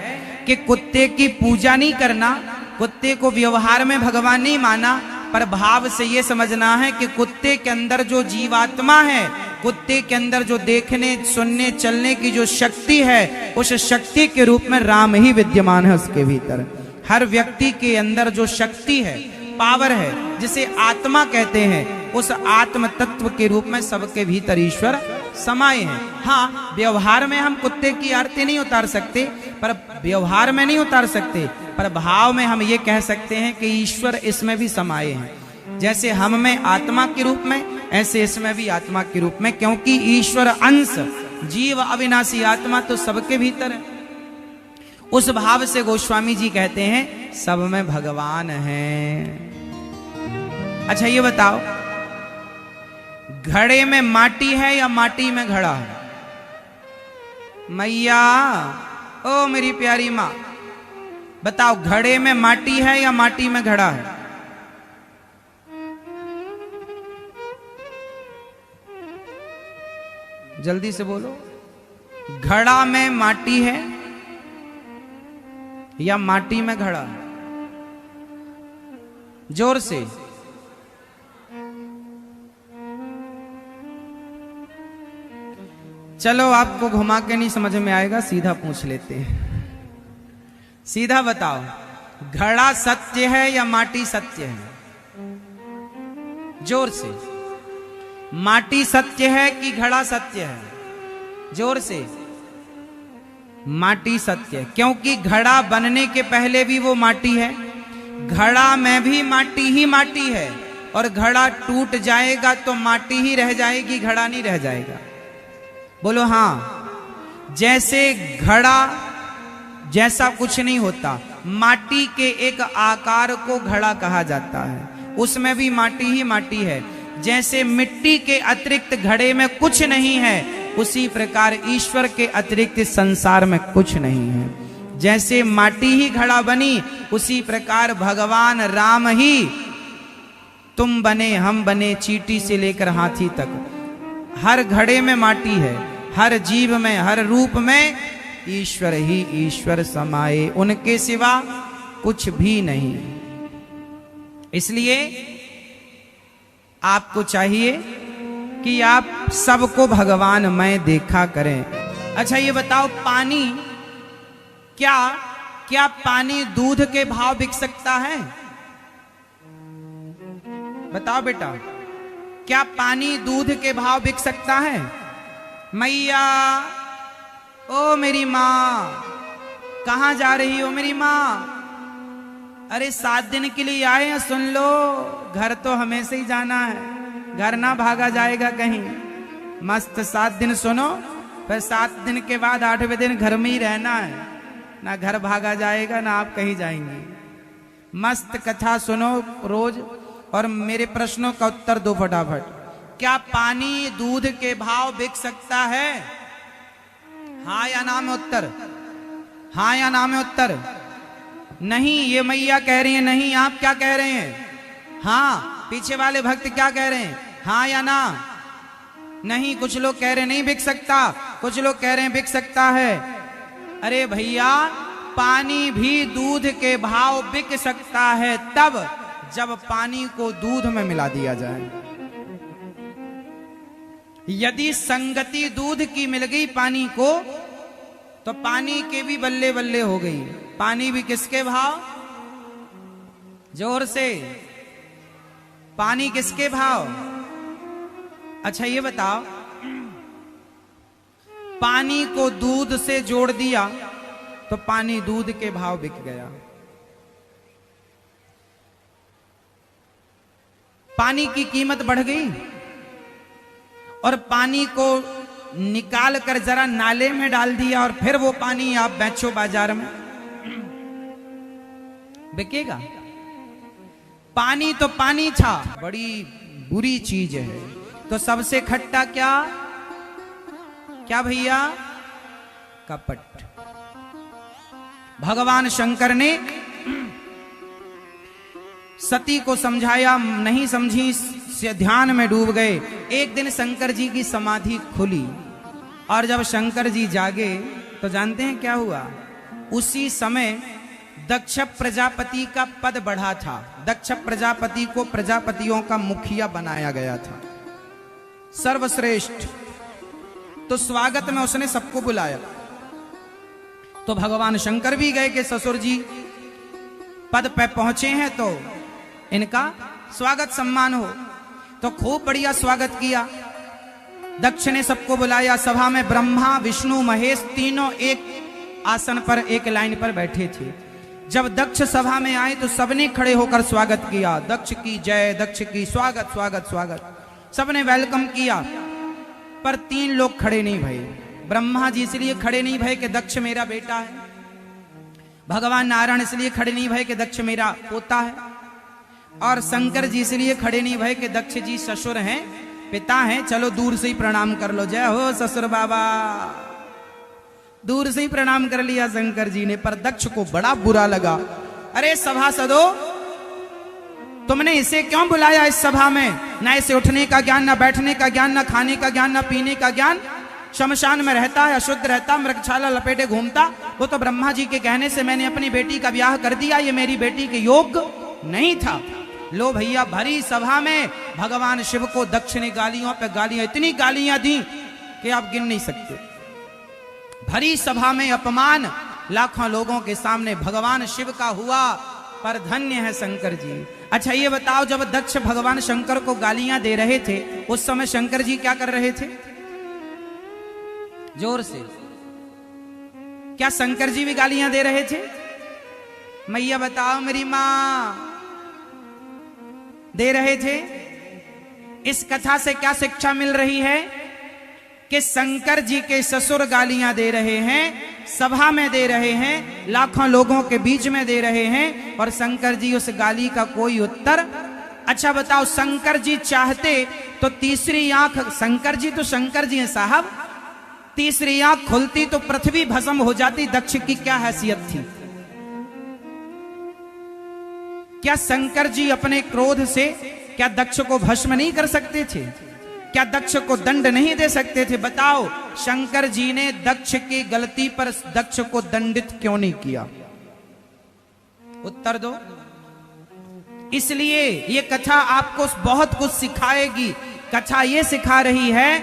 कि कुत्ते की पूजा नहीं करना, कुत्ते को व्यवहार में भगवान नहीं माना, पर भाव से ये समझना है कि कुत्ते के अंदर जो जीवात्मा है, कुत्ते के अंदर जो देखने सुनने चलने की जो शक्ति है, उस शक्ति के रूप में राम ही विद्यमान है उसके भीतर। हर व्यक्ति के अंदर जो शक्ति है, पावर है, जिसे आत्मा कहते हैं, उस आत्म तत्व के रूप में सबके भीतर ईश्वर समाये हैं। हाँ, व्यवहार में हम कुत्ते की आरती नहीं उतार सकते, पर व्यवहार में नहीं उतार सकते, पर भाव में हम ये कह सकते हैं कि ईश्वर इसमें भी समाये हैं। जैसे हम में आत्मा के रूप में, ऐसे इसमें भी आत्मा के रूप में, क्योंकि ईश्वर अंश जीव अविनाशी आत्मा तो सबके भीतर है। उस भाव से गोस्वामी जी कहते हैं सब में भगवान है। अच्छा ये बताओ, घड़े में माटी है या माटी में घड़ा है? मैया ओ मेरी प्यारी माँ बताओ, घड़े में माटी है या माटी में घड़ा है? जल्दी से बोलो, घड़ा में माटी है या माटी में घड़ा? जोर से। चलो आपको घुमा के नहीं समझ में आएगा, सीधा पूछ लेते हैं। सीधा बताओ, घड़ा सत्य है या माटी सत्य है? जोर से। माटी सत्य है कि घड़ा सत्य है? जोर से। माटी सत्य, क्योंकि घड़ा बनने के पहले भी वो माटी है, घड़ा में भी माटी ही माटी है, और घड़ा टूट जाएगा तो माटी ही रह जाएगी, घड़ा नहीं रह जाएगा। बोलो हाँ। जैसे घड़ा जैसा कुछ नहीं होता, माटी के एक आकार को घड़ा कहा जाता है, उसमें भी माटी ही माटी है। जैसे मिट्टी के अतिरिक्त घड़े में कुछ नहीं है, उसी प्रकार ईश्वर के अतिरिक्त संसार में कुछ नहीं है। जैसे माटी ही घड़ा बनी, उसी प्रकार भगवान राम ही तुम बने, हम बने, चींटी से लेकर हाथी तक। हर घड़े में माटी है, हर जीव में, हर रूप में ईश्वर ही ईश्वर समाये, उनके सिवा कुछ भी नहीं। इसलिए आपको चाहिए कि आप सबको भगवान में देखा करें। अच्छा ये बताओ, पानी क्या पानी दूध के भाव बिक सकता है? बताओ बेटा, क्या पानी दूध के भाव बिक सकता है? मैया ओ मेरी माँ, कहाँ जा रही हो मेरी माँ? अरे 7 दिन के लिए आए हैं, सुन लो, घर तो हमें से ही जाना है, घर ना भागा जाएगा कहीं। मस्त 7 दिन सुनो, फिर 7 दिन के बाद 8वें दिन घर में ही रहना है, ना घर भागा जाएगा ना आप कहीं जाएंगे। मस्त कथा सुनो रोज, और मेरे प्रश्नों का उत्तर दो फटाफट। क्या पानी दूध के भाव बिक सकता है? हाँ या ना में उत्तर, हाँ या ना में उत्तर। नहीं, ये मैया कह रही है नहीं, आप क्या कह रहे हैं? हाँ। पीछे वाले भक्त क्या कह रहे हैं? हाँ या ना? नहीं। कुछ लोग कह रहे हैं नहीं बिक सकता, कुछ लोग कह रहे हैं बिक सकता है। अरे भैया, पानी भी दूध के भाव बिक सकता है तब जब पानी को दूध में मिला दिया जाए। यदि संगति दूध की मिल गई पानी को, तो पानी के भी बल्ले बल्ले हो गई। पानी भी किसके भाव? जोर से, पानी किसके भाव? अच्छा ये बताओ, पानी को दूध से जोड़ दिया तो पानी दूध के भाव बिक गया। पानी की कीमत बढ़ गई और पानी को निकाल कर जरा नाले में डाल दिया और फिर वो पानी आप बेचो बाजार में, बिकेगा? पानी तो पानी था, बड़ी बुरी चीज है। तो सबसे खट्टा क्या? क्या भैया? कपट। भगवान शंकर ने सती को समझाया, नहीं समझी, से ध्यान में डूब गए। एक दिन शंकर जी की समाधि खुली और जब शंकर जी जागे तो जानते हैं क्या हुआ? उसी समय दक्ष प्रजापति का पद बढ़ा था। दक्ष प्रजापति को प्रजापतियों का मुखिया बनाया गया था, सर्वश्रेष्ठ। तो स्वागत में उसने सबको बुलाया। तो भगवान शंकर भी गए कि ससुर जी पद पे पहुंचे हैं तो इनका स्वागत सम्मान हो। तो खूब बढ़िया स्वागत किया। दक्ष ने सबको बुलाया। सभा में ब्रह्मा, विष्णु, महेश तीनों एक आसन पर, एक लाइन पर बैठे थे। जब दक्ष सभा में आए तो सबने खड़े होकर स्वागत किया। दक्ष की जय, दक्ष की स्वागत स्वागत स्वागत, सबने वेलकम किया। पर 3 लोग खड़े नहीं भये। ब्रह्मा जी इसलिए खड़े नहीं भये कि दक्ष मेरा बेटा है। भगवान नारायण इसलिए खड़े नहीं भये कि दक्ष मेरा पोता है। और शंकर जी इसलिए खड़े नहीं भये कि दक्ष जी ससुर हैं, पिता हैं। चलो दूर से ही प्रणाम कर लो, जय हो ससुर बाबा। दूर से ही प्रणाम कर लिया शंकर जी ने। पर दक्ष को बड़ा बुरा लगा। अरे सभासदों, तुमने इसे क्यों बुलाया इस सभा में? ना इसे उठने का ज्ञान, ना बैठने का ज्ञान, ना खाने का ज्ञान, ना पीने का ज्ञान। शमशान में रहता है, अशुद्ध रहता, मृगछाला लपेटे घूमता। वो तो ब्रह्मा जी के कहने से मैंने अपनी बेटी का ब्याह कर दिया, ये मेरी बेटी के योग्य नहीं था। लो भैया, भरी सभा में भगवान शिव को दक्ष ने गालियों पे गालियां, इतनी गालियां दी कि आप गिन नहीं सकते। भरी सभा में अपमान लाखों लोगों के सामने भगवान शिव का हुआ। पर धन्य है शंकर जी। अच्छा ये बताओ, जब दक्ष भगवान शंकर को गालियां दे रहे थे उस समय शंकर जी क्या कर रहे थे? जोर से, क्या शंकर जी भी गालियां दे रहे थे? मैया बताओ, मेरी मां दे रहे थे। इस कथा से क्या शिक्षा मिल रही है? कि शंकर जी के ससुर गालियां दे रहे हैं, सभा में दे रहे हैं, लाखों लोगों के बीच में दे रहे हैं, और शंकर जी उस गाली का कोई उत्तर। अच्छा बताओ, शंकर जी चाहते तो तीसरी आंख, शंकर जी तो शंकर जी हैं साहब, तीसरी आंख खुलती तो पृथ्वी भस्म हो जाती। दक्ष की क्या हैसियत थी? क्या शंकर जी अपने क्रोध से क्या दक्ष को भस्म नहीं कर सकते थे? क्या दक्ष को दंड नहीं दे सकते थे? बताओ, शंकर जी ने दक्ष की गलती पर दक्ष को दंडित क्यों नहीं किया? उत्तर दो। इसलिए ये कथा आपको बहुत कुछ सिखाएगी। कथा ये सिखा रही है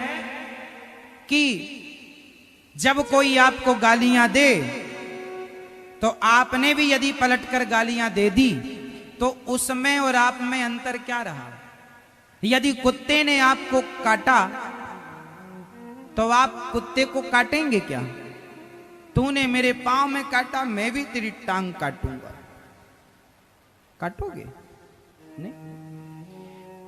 कि जब कोई आपको गालियां दे तो आपने भी यदि पलटकर गालियां दे दी तो उसमें और आप में अंतर क्या रहा? यदि कुत्ते ने आपको काटा तो आप कुत्ते को काटेंगे क्या? तूने मेरे पांव में काटा, मैं भी तेरी टांग काटूंगा। काटोगे? नहीं।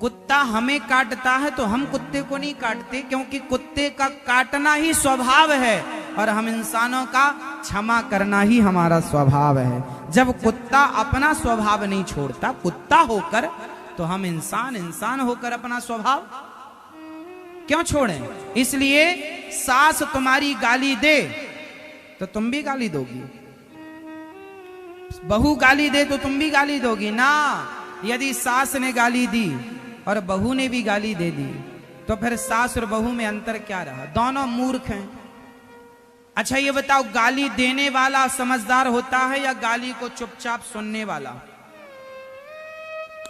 कुत्ता हमें काटता है तो हम कुत्ते को नहीं काटते, क्योंकि कुत्ते का काटना ही स्वभाव है और हम इंसानों का क्षमा करना ही हमारा स्वभाव है। जब कुत्ता अपना स्वभाव नहीं छोड़ता, कुत्ता होकर, तो हम इंसान, इंसान होकर अपना स्वभाव क्यों छोड़ें? इसलिए सास तुम्हारी गाली दे तो तुम भी गाली दोगी, बहू गाली दे तो तुम भी गाली दोगी ना। यदि सास ने गाली दी और बहू ने भी गाली दे दी तो फिर सास और बहू में अंतर क्या रहा? दोनों मूर्ख हैं। अच्छा ये बताओ, गाली देने वाला समझदार होता है या गाली को चुपचाप सुनने वाला?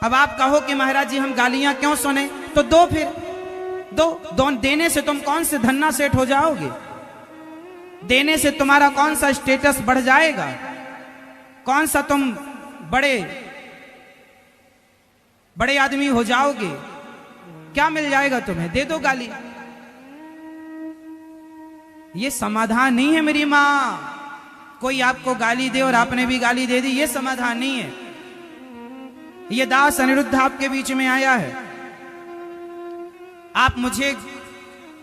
अब आप कहो कि महाराज जी हम गालियां क्यों सुने, तो दो, फिर दो देने से तुम कौन से धन्ना सेठ हो जाओगे? देने से तुम्हारा कौन सा स्टेटस बढ़ जाएगा? कौन सा तुम बड़े बड़े आदमी हो जाओगे? क्या मिल जाएगा तुम्हें? दे दो गाली। ये समाधान नहीं है मेरी मां। कोई आपको गाली दे और आपने भी गाली दे दी, ये समाधान नहीं है। ये दास अनिरुद्ध आपके बीच में आया है। आप मुझे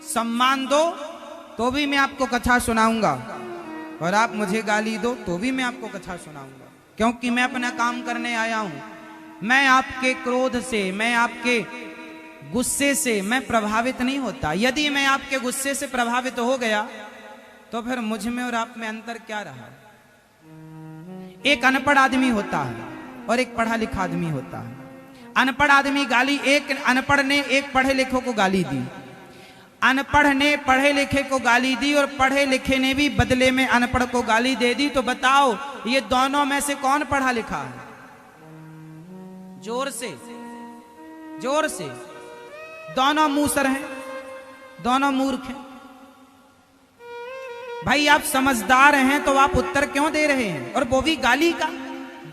सम्मान दो तो भी मैं आपको कथा सुनाऊंगा, और आप मुझे गाली दो तो भी मैं आपको कथा सुनाऊंगा, क्योंकि मैं अपना काम करने आया हूं। मैं आपके क्रोध से, मैं आपके गुस्से से मैं प्रभावित नहीं होता। यदि मैं आपके गुस्से से प्रभावित हो गया तो फिर मुझ में और आप में अंतर क्या रहा? एक अनपढ़ आदमी होता है और एक पढ़ा लिखा आदमी होता है। अनपढ़ आदमी गाली, एक अनपढ़ ने एक पढ़े लिखे को गाली दी, अनपढ़ ने पढ़े लिखे को गाली दी और पढ़े लिखे ने भी बदले में अनपढ़ को गाली दे दी। तो बताओ ये दोनों में से कौन पढ़ा लिखा है? जोर से, जोर से। दोनों मूसर हैं, दोनों मूर्ख हैं। भाई आप समझदार हैं तो आप उत्तर क्यों दे रहे हैं? और वो भी गाली का।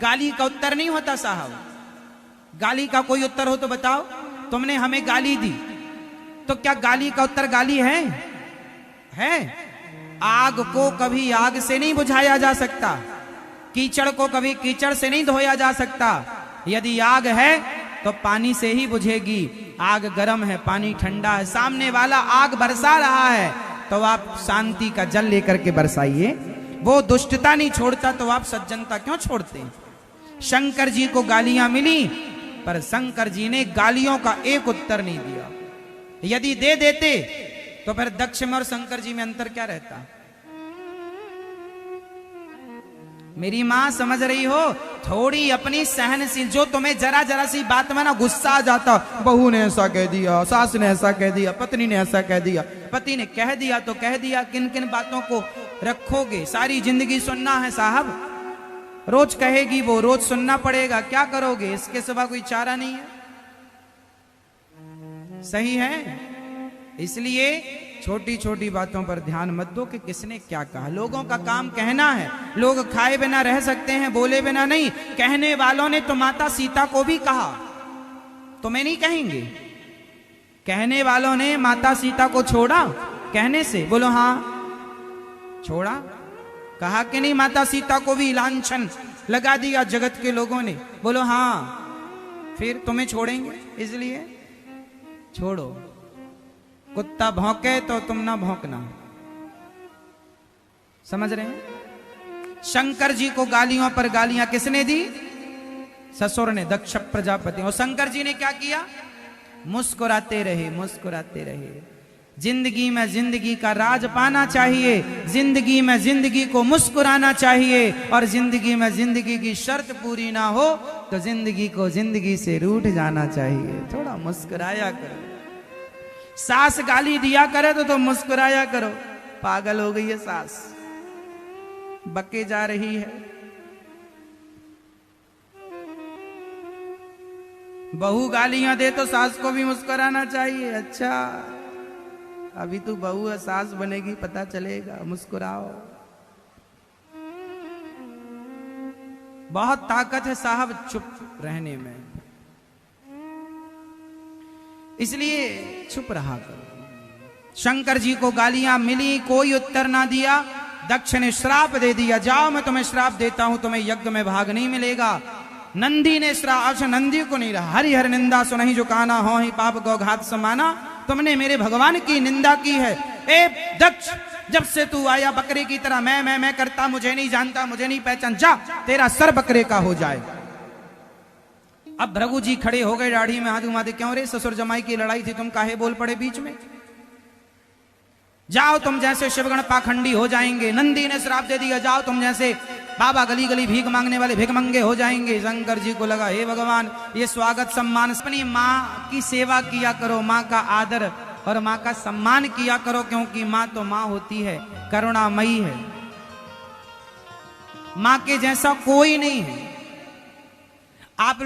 गाली का उत्तर नहीं होता साहब। गाली का कोई उत्तर हो तो बताओ। तुमने हमें गाली दी तो क्या गाली का उत्तर गाली है? आग को कभी आग से नहीं बुझाया जा सकता, कीचड़ को कभी कीचड़ से नहीं धोया जा सकता। यदि आग है तो पानी से ही बुझेगी। आग गर्म है, पानी ठंडा है। सामने वाला आग बरसा रहा है तो आप शांति का जल लेकर के बरसाइए। वो दुष्टता नहीं छोड़ता तो आप सज्जनता क्यों छोड़ते हैं? शंकर जी को गालियां मिली पर शंकर जी ने गालियों का एक उत्तर नहीं दिया। यदि दे देते तो फिर दक्ष में और शंकर जी में अंतर क्या रहता? मेरी मां समझ रही हो? थोड़ी अपनी सहनशील, जो तुम्हें जरा जरा सी बात में ना गुस्सा आ जाता, बहू ने ऐसा कह दिया, सास ने ऐसा कह दिया, पत्नी ने ऐसा कह दिया, पति ने कह दिया तो कह दिया। किन किन बातों को रखोगे? सारी जिंदगी सुनना है साहब। रोज कहेगी वो, रोज सुनना पड़ेगा। क्या करोगे? इसके सिवा कोई चारा नहीं है। सही है? इसलिए छोटी छोटी बातों पर ध्यान मत दो कि किसने क्या कहा। लोगों का काम कहना है। लोग खाए बिना रह सकते हैं, बोले बिना नहीं। कहने वालों ने तो माता सीता को भी कहा, तुम्हें नहीं कहेंगे? कहने वालों ने माता सीता को छोड़ा कहने से? बोलो हाँ, छोड़ा। कहा कि नहीं? माता सीता को भी लांछन लगा दिया जगत के लोगों ने। बोलो हाँ। फिर तुम्हें छोड़ेंगे? इसलिए छोड़ो। कुत्ता भौंके तो तुम ना भौंकना। समझ रहे हैं? शंकर जी को गालियों पर गालियां किसने दी? ससुर ने, दक्ष प्रजापति। और शंकर जी ने क्या किया? मुस्कुराते रहे, मुस्कुराते रहे। जिंदगी में जिंदगी का राज पाना चाहिए, जिंदगी में जिंदगी को मुस्कुराना चाहिए, और जिंदगी में जिंदगी की शर्त पूरी ना हो तो जिंदगी को जिंदगी से रूठ जाना चाहिए। थोड़ा मुस्कुराया करो। सास गाली दिया करे तो तुम मुस्कुराया करो। पागल हो गई है सास, बके जा रही है। बहू गालियां दे तो सास को भी मुस्कुराना चाहिए। अच्छा, अभी तू बहू है, सास बनेगी, पता चलेगा। मुस्कुराओ। बहुत ताकत है साहब चुप रहने में, इसलिए चुप रहा करो। शंकर जी को गालियां मिली, कोई उत्तर ना दिया। दक्ष ने श्राप दे दिया, जाओ मैं तुम्हें श्राप देता हूं, तुम्हें यज्ञ में भाग नहीं मिलेगा। नंदी ने श्राप, अच्छा नंदी को नहीं रहा। हरि हर निंदा सुनहि जो काना, हो ही पाप गौघात समाना। तुमने मेरे भगवान की निंदा की है। ए दक्ष, जब से तू आया बकरे की तरह मैं करता, मुझे नहीं जानता, मुझे नहीं पहचान, जा तेरा सर बकरे का हो जाए। अब भृगु जी खड़े हो गए, दाढ़ी में हाथ घुमाते, क्यों रे? ससुर जमाई की लड़ाई थी, तुम काहे बोल पड़े बीच में? जाओ तुम जैसे शिवगण पाखंडी हो जाएंगे। नंदी ने श्राप दे दिया, जाओ तुम जैसे बाबा गली गली भीख मांगने वाले भिखमंगे हो जाएंगे। शंकर जी को लगा, हे भगवान, ये स्वागत सम्मान, अपनी माँ की सेवा किया करो, माँ का आदर और माँ का सम्मान किया करो, क्योंकि माँ तो माँ होती है, करुणामयी है, माँ के जैसा कोई नहीं है। आप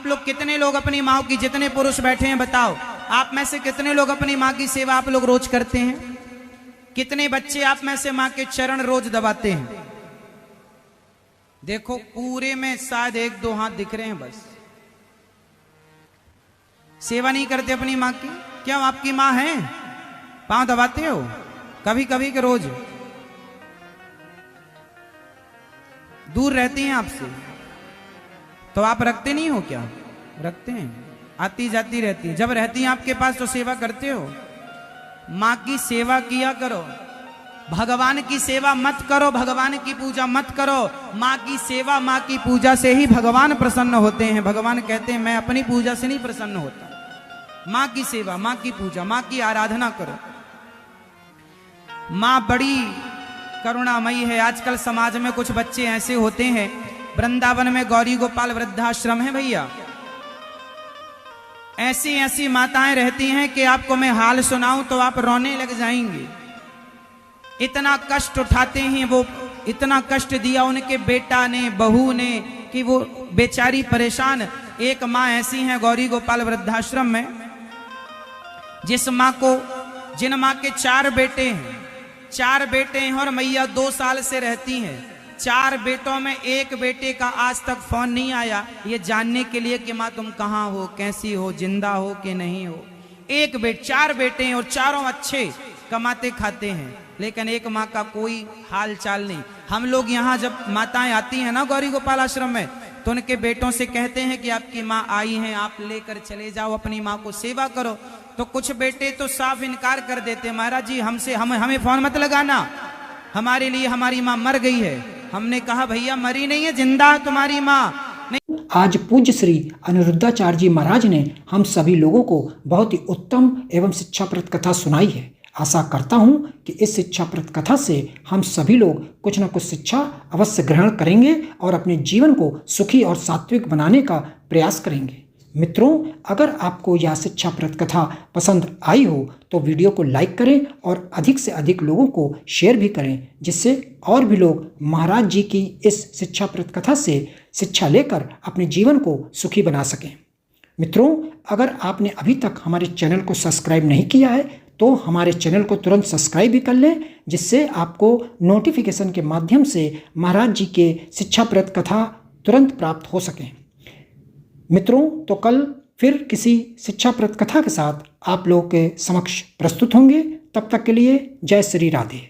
लोग कितने लोग अपनी माँ की, जितने पुरुष बैठे हैं बताओ, आप में से कितने लोग अपनी माँ की सेवा आप लोग रोज करते हैं? कितने बच्चे आप में से माँ के चरण रोज दबाते हैं? देखो पूरे में शायद 1-2 हाथ दिख रहे हैं बस। सेवा नहीं करते अपनी माँ की। क्यों? आपकी माँ है, पांव दबाते हो कभी कभी के रोज? दूर रहती हैं आपसे तो आप रखते नहीं हो क्या? रखते हैं, आती जाती रहती है। जब रहती हैं आपके पास तो सेवा करते हो। माँ की सेवा किया करो, भगवान की सेवा मत करो, भगवान की पूजा मत करो। माँ की सेवा, माँ की पूजा से ही भगवान प्रसन्न होते हैं। भगवान कहते हैं मैं अपनी पूजा से नहीं प्रसन्न होता। माँ की सेवा, माँ की पूजा, माँ की आराधना करो। माँ बड़ी करुणामयी है। आजकल समाज में कुछ बच्चे ऐसे होते हैं, वृंदावन में गौरी गोपाल वृद्धाश्रम है भैया, ऐसी ऐसी माताएं रहती हैं कि आपको मैं हाल सुनाऊं तो आप रोने लग जाएंगे। इतना कष्ट उठाते हैं वो, इतना कष्ट दिया उनके बेटा ने, बहू ने, कि वो बेचारी परेशान। एक माँ ऐसी है गौरी गोपाल वृद्धाश्रम में, जिन माँ के 4 बेटे हैं, 4 बेटे हैं और मैया 2 साल से रहती हैं। 4 बेटों में एक बेटे का आज तक फोन नहीं आया ये जानने के लिए कि माँ तुम कहाँ हो, कैसी हो, जिंदा हो कि नहीं हो। 4 बेटे हैं और चारों अच्छे कमाते खाते हैं, लेकिन एक माँ का कोई हाल चाल नहीं। हम लोग यहाँ जब माताएं आती हैं ना गौरी गोपाल आश्रम में, तो उनके बेटों से कहते हैं कि आपकी माँ आई हैं, आप लेकर चले जाओ, अपनी माँ को सेवा करो। तो कुछ बेटे तो साफ इनकार कर देते, महाराज जी हमें फोन मत लगाना, हमारे लिए हमारी माँ मर गई है। हमने कहा भैया मरी नहीं है, जिंदा है तुम्हारी माँ। आज पूज्य श्री अनिरुद्धाचार्य जी महाराज ने हम सभी लोगों को बहुत ही उत्तम एवं शिक्षाप्रद कथा सुनाई है। आशा करता हूं कि इस शिक्षाप्रद कथा से हम सभी लोग कुछ न कुछ शिक्षा अवश्य ग्रहण करेंगे और अपने जीवन को सुखी और सात्विक बनाने का प्रयास करेंगे। मित्रों, अगर आपको यह शिक्षाप्रद कथा पसंद आई हो तो वीडियो को लाइक करें और अधिक से अधिक लोगों को शेयर भी करें, जिससे और भी लोग महाराज जी की इस शिक्षाप्रद कथा से शिक्षा लेकर अपने जीवन को सुखी बना सकें। मित्रों, अगर आपने अभी तक हमारे चैनल को सब्सक्राइब नहीं किया है तो हमारे चैनल को तुरंत सब्सक्राइब भी कर लें, जिससे आपको नोटिफिकेशन के माध्यम से महाराज जी के शिक्षाप्रद कथा तुरंत प्राप्त हो सकें। मित्रों, तो कल फिर किसी शिक्षाप्रद कथा के साथ आप लोगों के समक्ष प्रस्तुत होंगे। तब तक के लिए जय श्री राधे।